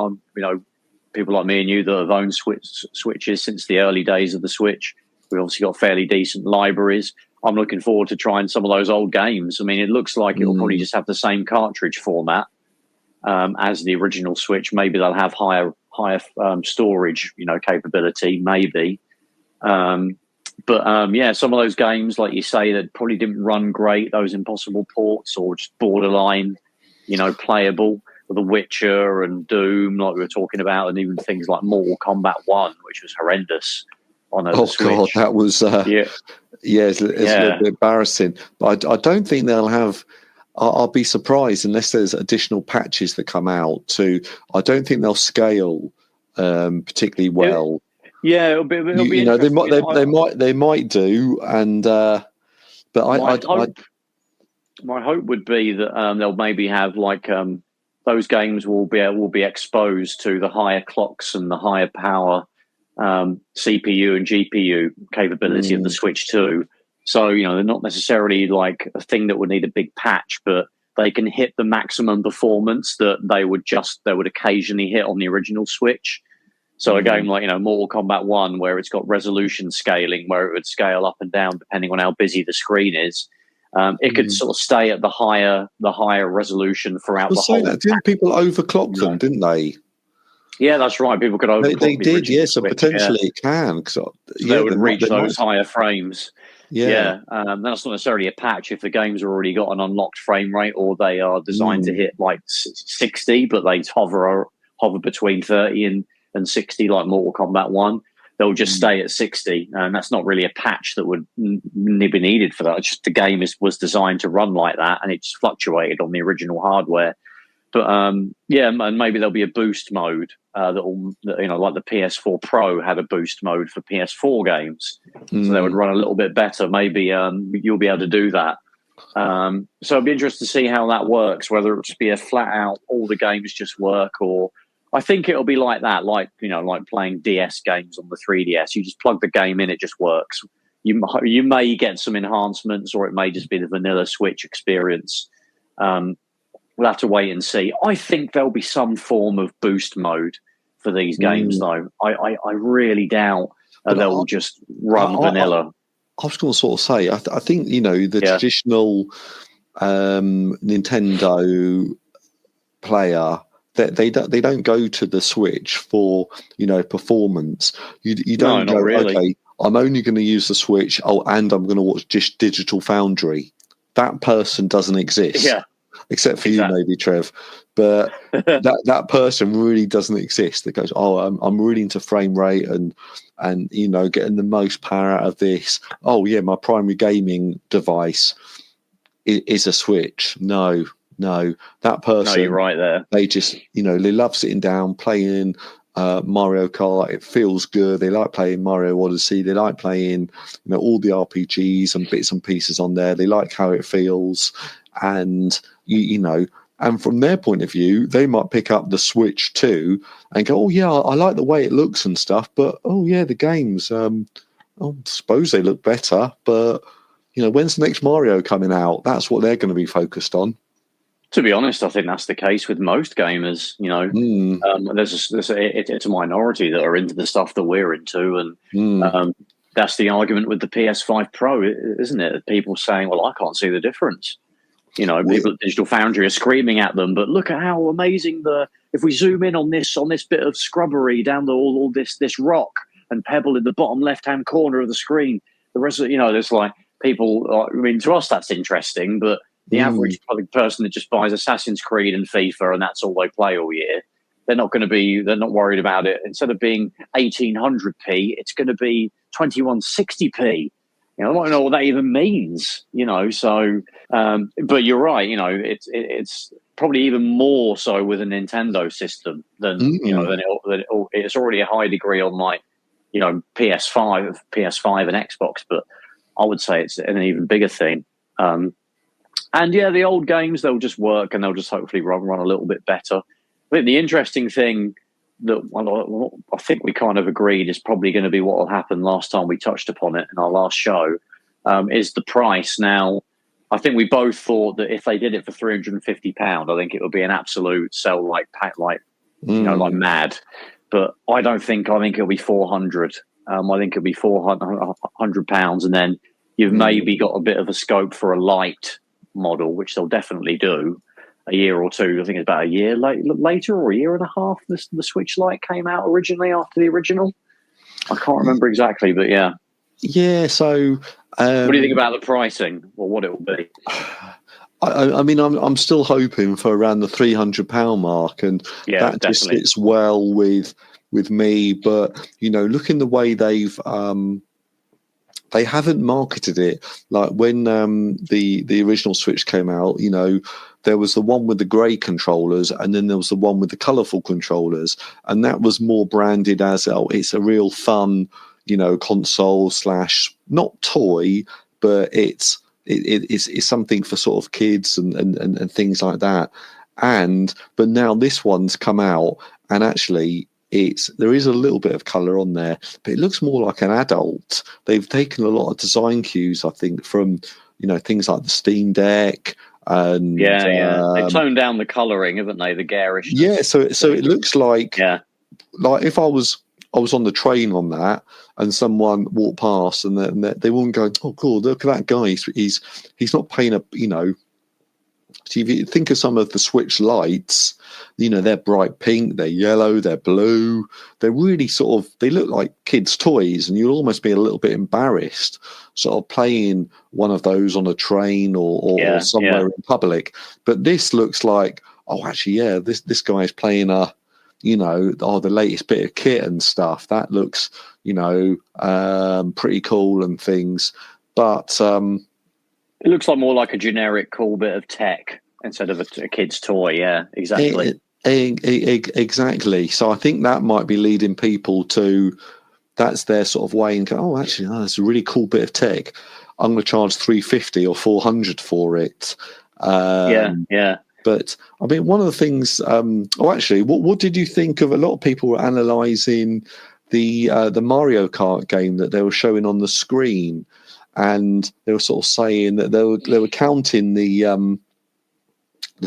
people like me and you that have owned Switches since the early days of the Switch, we've obviously got fairly decent libraries. I'm looking forward to trying some of those old games. I mean, it looks like it'll probably just have the same cartridge format as the original Switch. Maybe they'll have higher storage, capability, maybe. But some of those games, like you say, that probably didn't run great, those impossible ports, or just borderline, playable. The Witcher and Doom, like we were talking about, and even things like Mortal Kombat 1, which was horrendous on a Switch. God, that was it's a little bit embarrassing. But I don't think they'll have. I'll be surprised unless there's additional patches that come out. I don't think they'll scale particularly well. It'll be they might do, and but my hope would be that they'll maybe have those games will be exposed to the higher clocks and the higher power CPU and GPU capability of the Switch 2. So, they're not necessarily like a thing that would need a big patch, but they can hit the maximum performance that they would occasionally hit on the original Switch. So a game like, Mortal Kombat 1, where it's got resolution scaling, where it would scale up and down depending on how busy the screen is, it could sort of stay at the higher resolution throughout the whole. Didn't people overclock them? Didn't they? Yeah, that's right. People could overclock. They did, yes. So potentially it can. They would reach those higher frames. Yeah. That's not necessarily a patch if the game's already got an unlocked frame rate, or they are designed to hit 60, but they hover between 30 and 60, like Mortal Kombat 1. They'll just stay at 60, and that's not really a patch that would be needed for that. It's just the game was designed to run like that, and it just fluctuated on the original hardware. But and maybe there'll be a boost mode like the PS4 Pro had a boost mode for PS4 games, so they would run a little bit better. Maybe you'll be able to do that. So it'll be interesting to see how that works. Whether it'll just be a flat out all the games just work, or I think it'll be like that, like playing DS games on the 3DS. You just plug the game in, it just works. You may get some enhancements, or it may just be the vanilla Switch experience. we'll have to wait and see. I think there'll be some form of boost mode for these games, though. I really doubt they'll just run vanilla. I was going to sort of say, I think, the traditional Nintendo player, they don't go to the Switch for, performance. You don't go, really. Okay, I'm only going to use the Switch, and I'm going to watch Digital Foundry. That person doesn't exist. Yeah. Except for you, maybe, Trev. But that person really doesn't exist. That goes, I'm really into frame rate and getting the most power out of this. Oh yeah, my primary gaming device is a Switch. No, that person. No, you're right there. They just, they love sitting down playing Mario Kart. It feels good. They like playing Mario Odyssey. They like playing, all the RPGs and bits and pieces on there. They like how it feels, and and from their point of view, they might pick up the Switch too and go, oh yeah, I like the way it looks and stuff, but oh yeah, the games, I suppose they look better, but when's the next Mario coming out? That's what they're going to be focused on. To be honest, I think that's the case with most gamers. It's a minority that are into the stuff that we're into, and that's the argument with the PS5 Pro, isn't it? People saying, "Well, I can't see the difference." People at Digital Foundry are screaming at them, but look at how amazing if we zoom in on this bit of scrubbery down all this rock and pebble in the bottom left-hand corner of the screen. The rest of there's like people. I mean, to us that's interesting, but the average person that just buys Assassin's Creed and FIFA and that's all they play all year, they're not worried about it. Instead of being 1800p, it's going to be 2160p. I don't know what that even means, So, but you're right. It's probably even more so with a Nintendo system than it's already a high degree on like PS5 and Xbox. But I would say it's an even bigger thing. And yeah, the old games, they'll just work and they'll just hopefully run a little bit better. I think the interesting thing that I think we kind of agreed is probably going to be what will happen last time we touched upon it in our last show, is the price. Now, I think we both thought that if they did it for £350, I think it would be an absolute sell like mad. But I think it'll be 400. I think it'll be £400, and then you've maybe got a bit of a scope for a light model, which they'll definitely do. A year or two, I think it's about a year later or a year and a half, the Switch Lite came out originally after the original. I can't remember exactly, but yeah. Yeah, so... what do you think about the pricing or what it will be? I mean, I'm still hoping for around the £300 mark, and that definitely just sits well with me. But, looking the way they haven't marketed it. Like when the original Switch came out, there was the one with the grey controllers, and then there was the one with the colourful controllers, and that was more branded as it's a real fun, console / not toy, but it's something for sort of kids and things like that. But now this one's come out, and actually there is a little bit of colour on there, but it looks more like an adult. They've taken a lot of design cues, I think, from things like the Steam Deck. And they've toned down the colouring, haven't they? The garish. Yeah, so it looks like like if I was on the train on that, and someone walked past, and they wouldn't go, oh, cool, look at that guy. He's not paying a So if you think of some of the Switch lights, they're bright pink, they're yellow, they're blue. They're really they look like kids' toys, and you'll almost be a little bit embarrassed sort of playing one of those on a train or somewhere in public. But this looks like, this guy's playing the latest bit of kit and stuff. That looks, pretty cool and things. But it looks more like a generic cool bit of tech instead of a kid's toy. Yeah, exactly. Exactly. So I think that might be leading people to, that's their sort of way and go, that's a really cool bit of tech. I'm going to charge $350 or $400 for it. But I mean, one of the things, what did you think of? A lot of people were analysing the Mario Kart game that they were showing on the screen, and they were sort of saying that they were counting the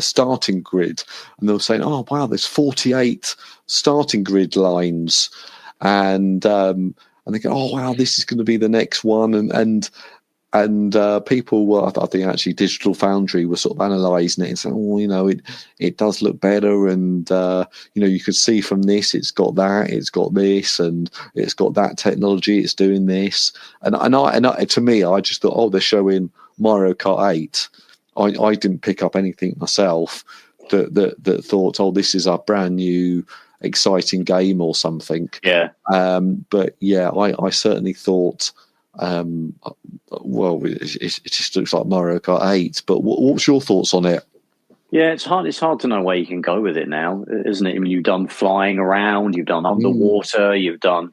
starting grid, and they were saying, "Oh wow, there's 48 starting grid lines," and they go, "Oh wow, this is going to be the next one," and people were, I think actually Digital Foundry was sort of analysing it and saying, "Oh, it does look better, and you could see from this, it's got that, it's got this, and it's got that technology, it's doing this." And to me, I just thought, "Oh, they're showing Mario Kart 8." I didn't pick up anything myself that thought, "Oh, this is a brand new exciting game or something." Yeah. But yeah, I certainly thought. Well, it just looks like Mario Kart 8. But what's your thoughts on it? Yeah, it's hard. It's hard to know where you can go with it now, isn't it? I mean, you've done flying around, you've done underwater, you've done,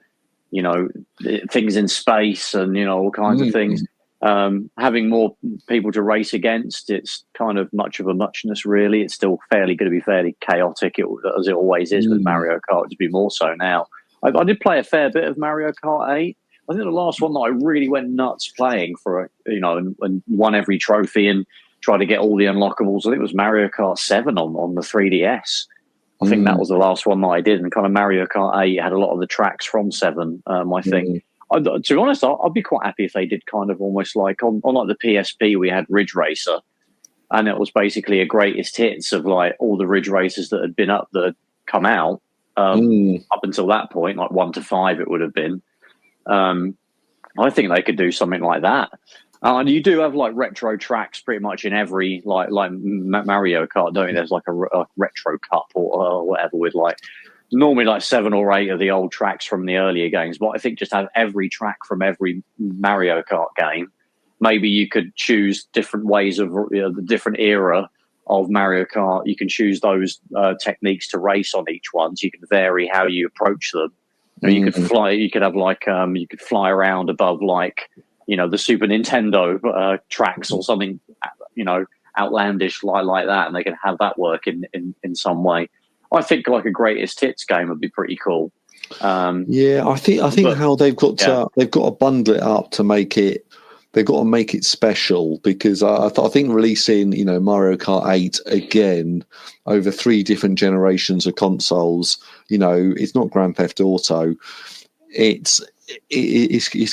things in space, and all kinds of things. Having more people to race against, it's kind of much of a muchness, really. It's still going to be fairly chaotic, as it always is with Mario Kart. To be more so now. I did play a fair bit of Mario Kart 8. I think the last one that I really went nuts playing for, and won every trophy and tried to get all the unlockables. I think it was Mario Kart 7 on the 3DS. I think that was the last one that I did. And kind of Mario Kart 8 had a lot of the tracks from 7, I think. To be honest, I'd be quite happy if they did kind of almost like on like the PSP, we had Ridge Racer. And it was basically a greatest hits of like all the Ridge Racers that had been up, that had come out up until that point, like 1 to 5 it would have been. I think they could do something like that. And you do have like retro tracks pretty much in every like Mario Kart, don't you? There's like a retro cup or whatever with like normally like 7 or 8 of the old tracks from the earlier games. But I think just have every track from every Mario Kart game. Maybe you could choose different ways of the different era of Mario Kart. You can choose those techniques to race on each one, so you can vary how you approach them. You could fly. You could have like you could fly around above like the Super Nintendo tracks or something, outlandish like that, and they can have that work in some way. I think like a greatest hits game would be pretty cool. I think how they've got to bundle it up to make it. They've got to make it special, because I think releasing Mario Kart 8 again over 3 different generations of consoles, it's not Grand Theft Auto. It's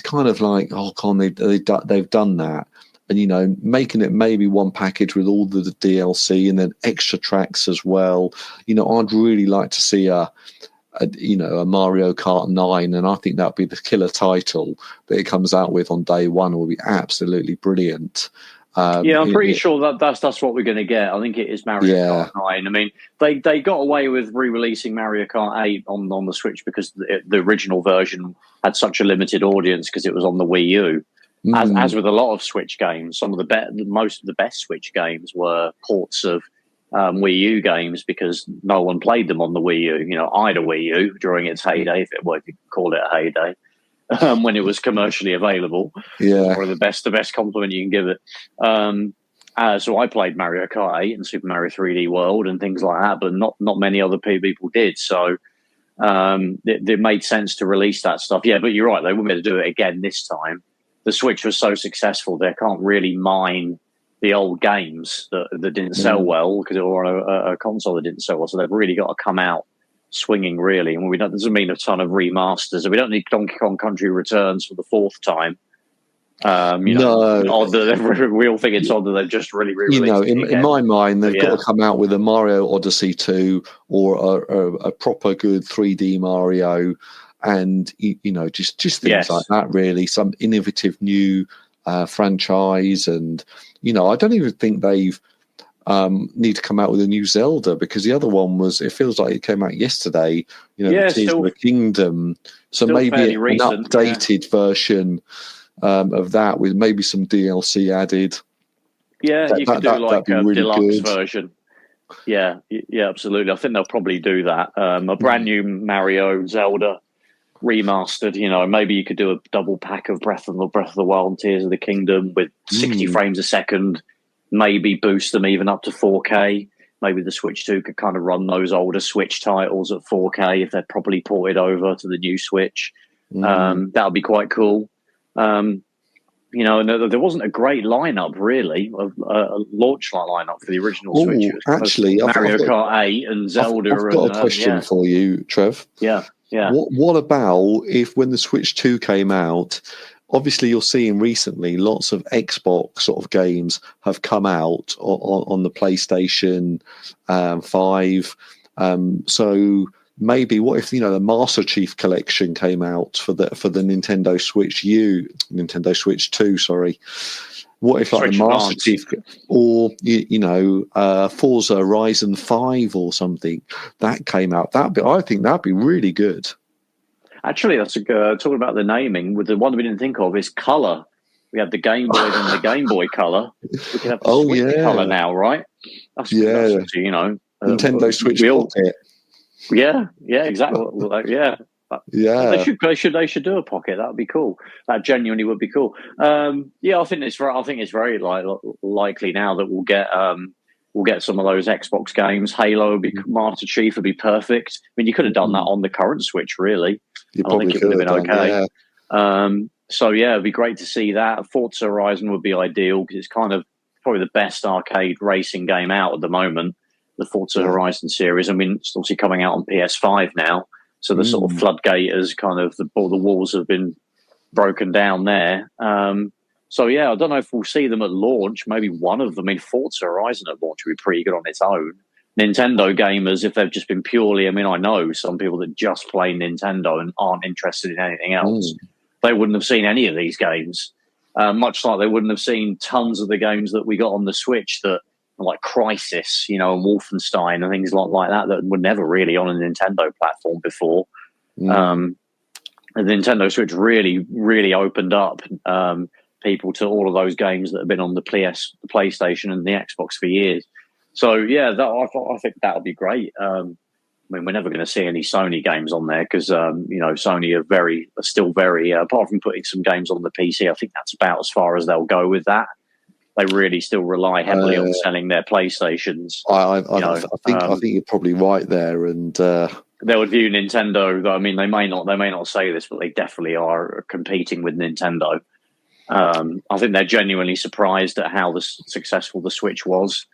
kind of like, oh, they've done that, and making it maybe one package with all the DLC and then extra tracks as well. I'd really like to see a Mario Kart 9, and I think that'd be the killer title that it comes out with on day one. Will be absolutely brilliant. I'm pretty sure that's what we're going to get. I think it is Mario Kart 9. I mean, they got away with re-releasing Mario Kart 8 on the Switch because the original version had such a limited audience because it was on the Wii U. As with a lot of Switch games, most of the best Switch games were ports of Wii U games because no one played them on the Wii U. I had a Wii U during its heyday, if you could call it a heyday, when it was commercially available. Or the best compliment you can give it. So I played Mario Kart 8 and Super Mario 3D World and things like that, but not many other people did. So it made sense to release that stuff. Yeah, but you're right, they wouldn't be able to do it again this time. The Switch was so successful, they can't really mine the old games that didn't sell well because it were on a console that didn't sell well. So they've really got to come out swinging, really. And that doesn't mean a ton of remasters. We don't need Donkey Kong Country Returns for the 4th time. No. We all think it's odd that they've just really re-released in my mind, they've got to come out with a Mario Odyssey 2 or a proper good 3D Mario, and just things like that. Really, some innovative new franchise, and I don't even think they've need to come out with a new Zelda, because the other one it feels like it came out yesterday. Tears of the Kingdom. So maybe an updated version of that with maybe some DLC added. Yeah, you could do like a really deluxe good version. Yeah, absolutely. I think they'll probably do that. A brand new Mario, Zelda remastered. Maybe you could do a double pack of Breath of the Wild and Tears of the Kingdom with 60 frames a second. Maybe boost them even up to 4K. Maybe the Switch 2 could kind of run those older Switch titles at 4K if they're properly ported over to the new Switch. That would be quite cool. and there wasn't a great lineup really, a launch lineup for the original Switch. It was actually, Mario Kart 8 and Zelda. I've got a question for you, Trev. Yeah. What about if when the Switch 2 came out? Obviously, you're seeing recently lots of Xbox sort of games have come out on the PlayStation 5. So maybe what if the Master Chief Collection came out for the Nintendo Switch 2? Sorry. What if like the Master Chief or Forza Horizon 5 or something that came out? I think that'd be really good. Actually, that's talking about the naming. With the one we didn't think of is color. We have the Game Boy and the Game Boy Color. We can have the Switch Color now, right? That's Nintendo Switch Pocket. Yeah, exactly. They should do a Pocket. That would be cool. That genuinely would be cool. I think it's right. I think it's very likely now that we'll get some of those Xbox games. Halo would be Master Chief would be perfect. I mean, you could have done that on the current Switch, really. I think it would have been okay. It'd be great to see that. Forza Horizon would be ideal because it's kind of probably the best arcade racing game out at the moment. The Forza Horizon series. I mean, it's obviously coming out on PS5 now, so the sort of floodgate has kind of the walls have been broken down there. I don't know if we'll see them at launch. Maybe one of them. I mean, Forza Horizon at launch would be pretty good on its own. Nintendo gamers, if they've just been purely, I mean, I know some people that just play Nintendo and aren't interested in anything else. They wouldn't have seen any of these games, much like they wouldn't have seen tons of the games that we got on the Switch that like Crisis, and Wolfenstein and things like that were never really on a Nintendo platform before. The Nintendo Switch really, really opened up people to all of those games that have been on the PlayStation and the Xbox for years. So I think that would be great. I mean, we're never going to see any Sony games on there because Sony are still very apart from putting some games on the PC. I think that's about as far as they'll go with that. They really still rely heavily on selling their PlayStations. I think you're probably right there, and they would view Nintendo. I mean, they may not say this, but they definitely are competing with Nintendo. I think they're genuinely surprised at how successful the Switch was.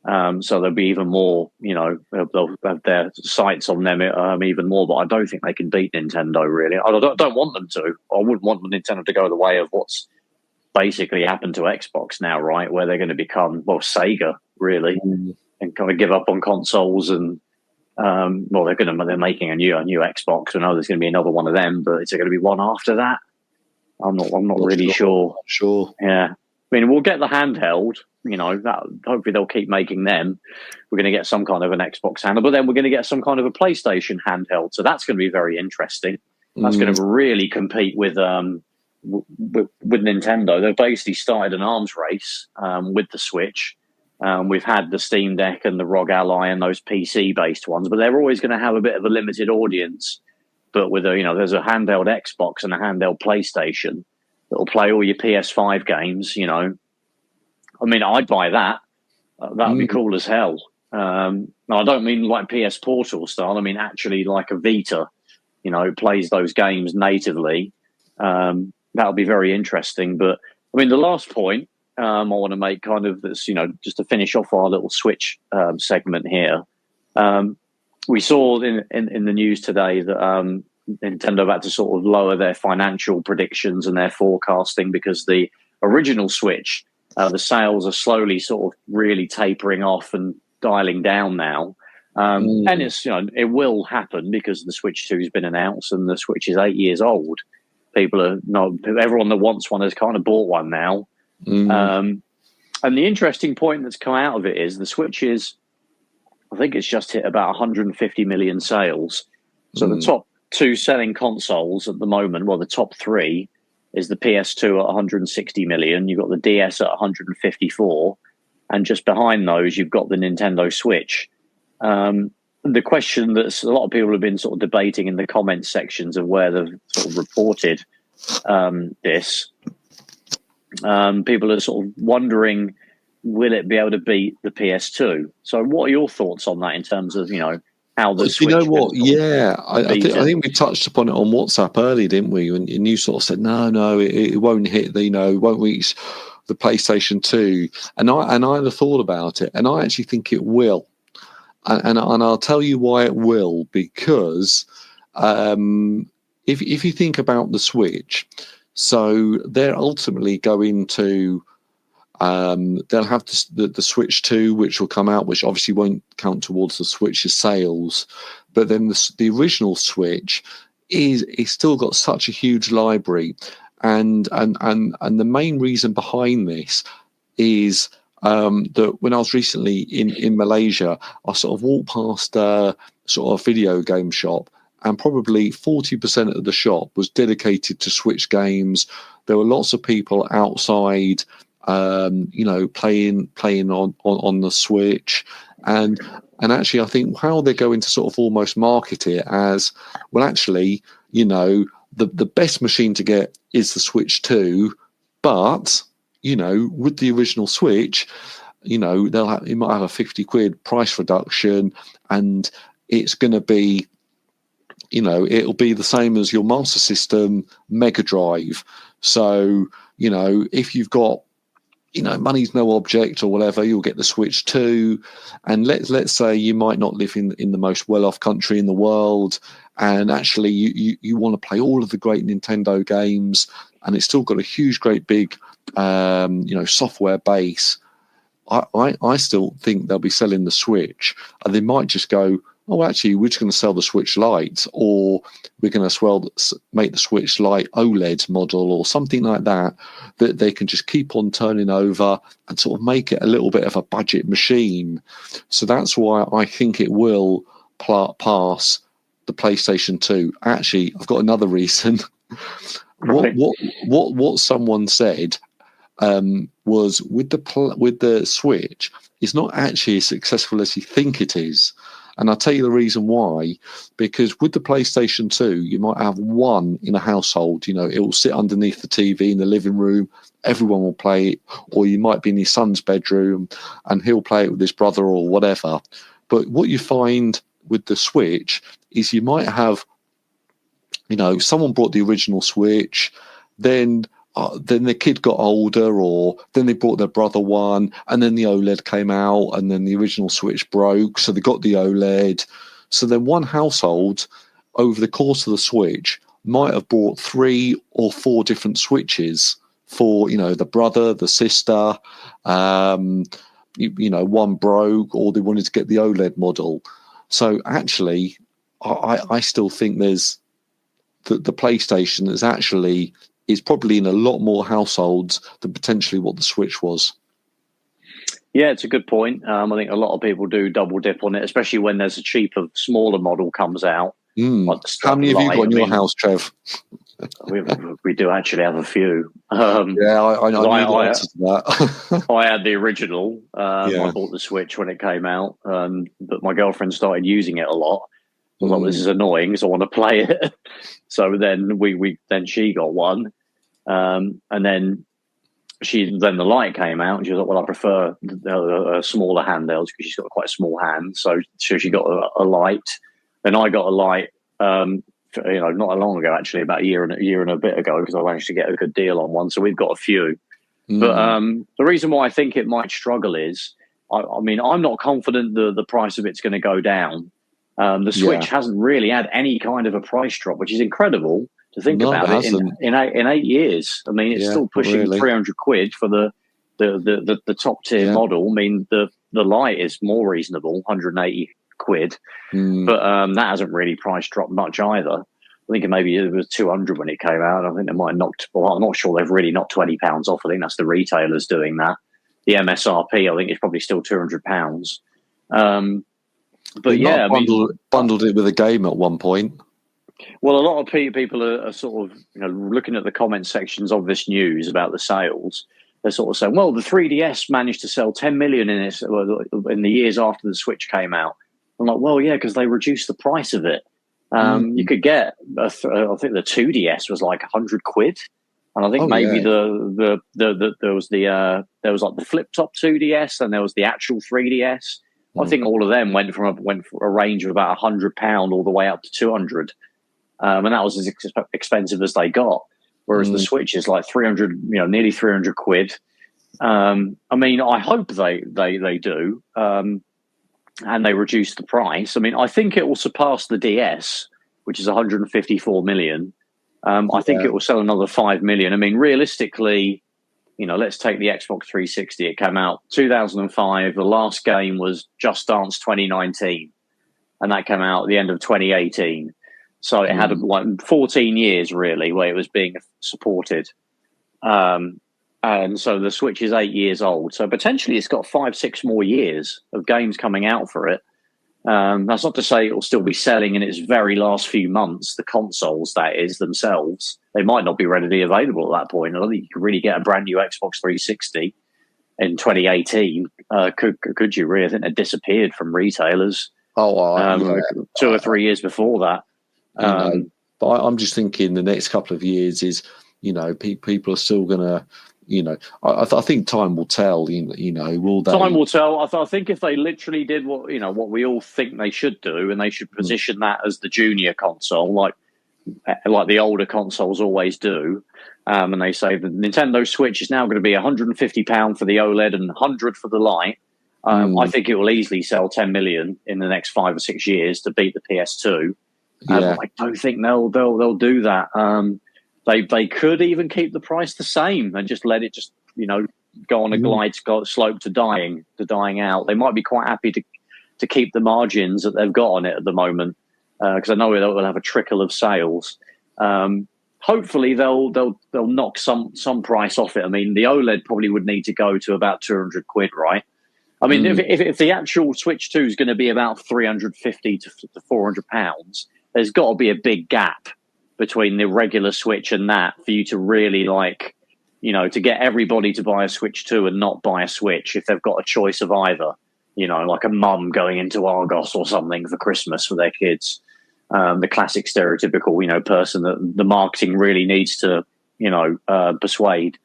So there'll be even more. They'll have their sights on them even more. But I don't think they can beat Nintendo. Really, I don't want them to. I wouldn't want Nintendo to go the way of what's basically happened to Xbox now, right? Where they're going to become Sega, really, and kind of give up on consoles and they're making a new Xbox. I know there's going to be another one of them, but is there going to be one after that? I'm not really sure. Sure. Yeah. I mean, we'll get the handheld. Hopefully they'll keep making them. We're going to get some kind of an Xbox handheld, but then we're going to get some kind of a PlayStation handheld. So that's going to be very interesting. That's going to really compete with Nintendo. They've basically started an arms race with the Switch. We've had the Steam Deck and the ROG Ally and those PC-based ones, but they're always going to have a bit of a limited audience. But with there's a handheld Xbox and a handheld PlayStation that'll play all your PS5 games. I mean, I'd buy that. That would be cool as hell. No, I don't mean like PS Portal style. I mean actually like a Vita. Plays those games natively. That'll be very interesting. But I mean, the last point I want to make, kind of this, just to finish off our little Switch segment here. We saw in the news today that Nintendo had to sort of lower their financial predictions and their forecasting because the original Switch, the sales are slowly sort of really tapering off and dialing down now. And it's it will happen because the Switch 2 has been announced and the Switch is 8 years old. Everyone that wants one has kind of bought one now. And the interesting point that's come out of it is the Switch I think it's just hit about 150 million sales. So the top two selling consoles at the moment, well, the top three is the PS2 at 160 million. You've got the DS at 154. And just behind those, you've got the Nintendo Switch. The question that a lot of people have been sort of debating in the comments sections of where they've sort of reported this, people are sort of wondering, will it be able to beat the PS2? So what are your thoughts on that in terms of, how the Switch. You know what? Yeah, I think we touched upon it on WhatsApp earlier, didn't we? And you sort of said, no, it won't hit the, it won't reach the PlayStation 2. And I had thought about it, and I actually think it will. And I'll tell you why it will, because if you think about the Switch, so they're ultimately going to they'll have the Switch 2, which will come out, which obviously won't count towards the Switch's sales. But then the original Switch is still got such a huge library, and the main reason behind this is that when I was recently in Malaysia, I sort of walked past a sort of video game shop, and probably 40% of the shop was dedicated to Switch games. There were lots of people outside, playing on the Switch, and actually I think how they're going to sort of almost market it as, well, actually, the best machine to get is the Switch 2, but with the original Switch, you might have a 50 quid price reduction, and it's going to be, it'll be the same as your Master System Mega Drive. So, if you've got, money's no object or whatever, you'll get the Switch 2. And let's say you might not live in the most well-off country in the world, and actually you want to play all of the great Nintendo games, and it's still got a huge, great big, software base. I still think they'll be selling the Switch, and they might just go, oh, actually, we're just going to sell the Switch Lite, or we're going to make the Switch Lite OLED model, or something like that they can just keep on turning over and sort of make it a little bit of a budget machine. So that's why I think it will pass the PlayStation 2. Actually, I've got another reason. What someone said was with the Switch, it's not actually as successful as you think it is. And I'll tell you the reason why, because with the PlayStation 2, you might have one in a household, it will sit underneath the TV in the living room, everyone will play it, or you might be in your son's bedroom and he'll play it with his brother or whatever. But what you find with the Switch is you might have, someone brought the original Switch, then the kid got older, or then they brought their brother one, and then the OLED came out, and then the original Switch broke, so they got the OLED. So then one household, over the course of the Switch, might have bought 3 or 4 different Switches for, the brother, the sister, one broke, or they wanted to get the OLED model. So actually, I still think there's the PlayStation is probably in a lot more households than potentially what the Switch was. Yeah, it's a good point. I think a lot of people do double dip on it, especially when there's a cheaper, smaller model comes out. Like how many have you got in your house, Trev? We do actually have a few. I knew the answer to that. I had the original. I bought the Switch when it came out, but my girlfriend started using it a lot. I was like, this is annoying because I want to play it. So then she got one. And then the Lite came out, and she was like, well, I prefer a smaller handheld because she's got quite a small hand. So she got a Lite, and I got a Lite, not long ago, actually, about a year and a bit ago, because I managed to get a good deal on one. So we've got a few. But the reason why I think it might struggle is, I mean, I'm not confident the price of it's going to go down. The Switch hasn't really had any kind of a price drop, which is incredible to think about it in 8 years. I mean, it's still pushing 300 quid for the top tier model. I mean, the Lite is more reasonable, 180 quid, but that hasn't really price dropped much either. I think maybe it was 200 when it came out. I think they might have knocked. Well, I'm not sure they've really knocked £20 off. I think that's the retailers doing that. The MSRP, I think, is probably still £200. But yeah, bundled it with a game at one point. Well, a lot of people are sort of looking at the comment sections of this news about the sales. They're sort of saying, well, the 3DS managed to sell 10 million in the years after the Switch came out. I'm like, well, yeah, because they reduced the price of it. You could get, I think the 2DS was like 100 quid. And I think there was like the flip top 2DS, and there was the actual 3DS. I think all of them went for a range of about £100 all the way up to 200, and that was as expensive as they got. Whereas the Switch is like 300, nearly 300 quid. I mean, I hope they do, and they reduce the price. I mean, I think it will surpass the DS, which is 154 million. I think it will sell another 5 million. I mean, realistically, let's take the Xbox 360. It came out 2005. The last game was Just Dance 2019, and that came out at the end of 2018. So it had like 14 years really where it was being supported. And so the Switch is 8 years old. So potentially it's got 5-6 more years of games coming out for it. That's not to say it will still be selling in its very last few months, the consoles, that is, themselves. They might not be readily available at that point. I don't think you could really get a brand new Xbox 360 in 2018. Could you really? I think it disappeared from retailers 2 or 3 years before that. But I'm just thinking the next couple of years is, people are still going to, I think time will tell. Will they? Time will tell. I think if they literally did what we all think they should do, and they should position that as the junior console, like the older consoles always do, and they say the Nintendo Switch is now going to be £150 for the OLED and £100 for the Lite. I think it will easily sell 10 million in the next 5 or 6 years to beat the PS2. I don't think they'll do that. They could even keep the price the same and just let it go on a glide slope to dying out. They might be quite happy to keep the margins that they've got on it at the moment, because I know they'll have a trickle of sales. Hopefully they'll knock some price off it. I mean, the OLED probably would need to go to about 200 quid, right? I mean, if the actual Switch 2 is going to be about 350 to 400 pounds, there's got to be a big gap between the regular Switch and that for you to really to get everybody to buy a Switch 2 and not buy a Switch if they've got a choice of either, like a mum going into Argos or something for Christmas for their kids. The classic stereotypical, person that the marketing really needs to, persuade.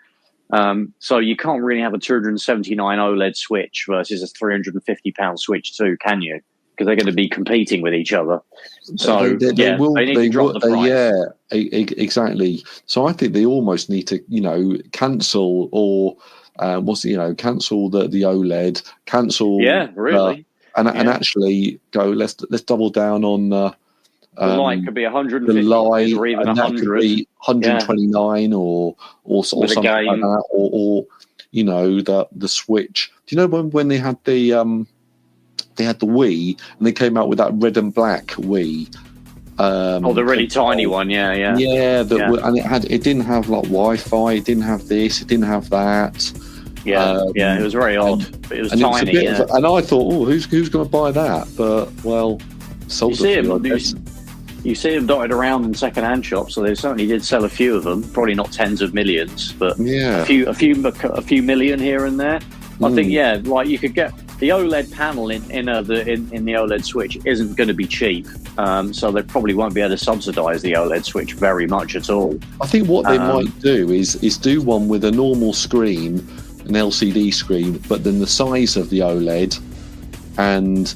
So you can't really have a 279 OLED Switch versus a £350 Switch 2, can you? Because they're going to be competing with each other. So they need to drop the price. Yeah, exactly. So I think they almost need to, cancel or cancel the OLED, cancel. Yeah, really. And actually go. Let's double down on. The Light could be 150 the Light, or even and 100. That could be 129 or something like that, or the Switch. Do you know when they had the Wii and they came out with that red and black Wii? The really tiny one, yeah. And it didn't have like Wi-Fi, it didn't have this, it didn't have that. It was very odd. But it was tiny. And I thought, who's going to buy that? But sold. You see them dotted around in second-hand shops, so they certainly did sell a few of them. Probably not tens of millions, but a few million here and there. I think you could get the OLED panel in the OLED Switch isn't going to be cheap, so they probably won't be able to subsidise the OLED Switch very much at all. I think what they might do is do one with a normal screen, an LCD screen, but then the size of the OLED, and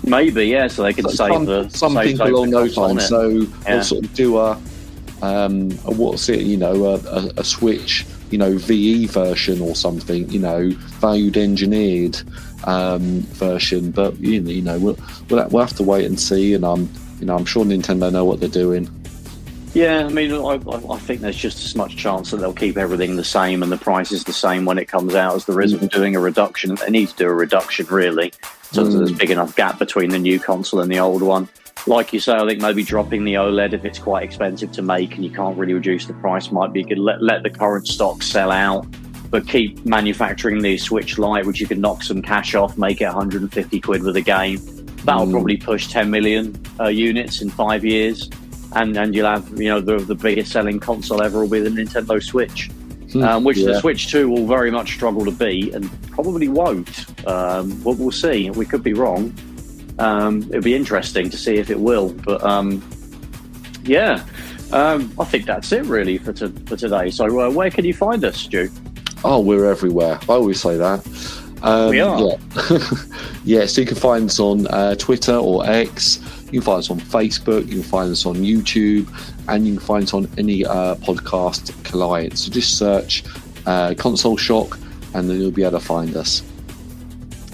maybe so they can save something along those lines. So they'll sort of do a Switch, VE version or something, valued engineered version. But we'll have to wait and see. And I'm sure Nintendo know what they're doing. Yeah, I mean, I think there's just as much chance that they'll keep everything the same and the price is the same when it comes out as there is of doing a reduction. They need to do a reduction, really, so there's a big enough gap between the new console and the old one. Like you say, I think maybe dropping the OLED if it's quite expensive to make and you can't really reduce the price might be good. Let the current stock sell out, but keep manufacturing the Switch Lite, which you can knock some cash off, make it 150 quid with a game. That'll probably push 10 million units in 5 years. And you'll have, the biggest selling console ever will be the Nintendo Switch, which the Switch 2 will very much struggle to beat and probably won't. We'll see. We could be wrong. It'll be interesting to see if it will. But, I think that's it really for today. So where can you find us, Stu? Oh, we're everywhere. I always say that. We are. Yeah. So you can find us on Twitter or X. You can find us on Facebook. You can find us on YouTube, and you can find us on any podcast client. So just search Console Shock, and then you'll be able to find us.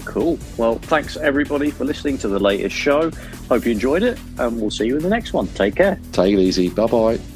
Cool. Well, thanks everybody for listening to the latest show. Hope you enjoyed it, and we'll see you in the next one. Take care. Take it easy. Bye bye.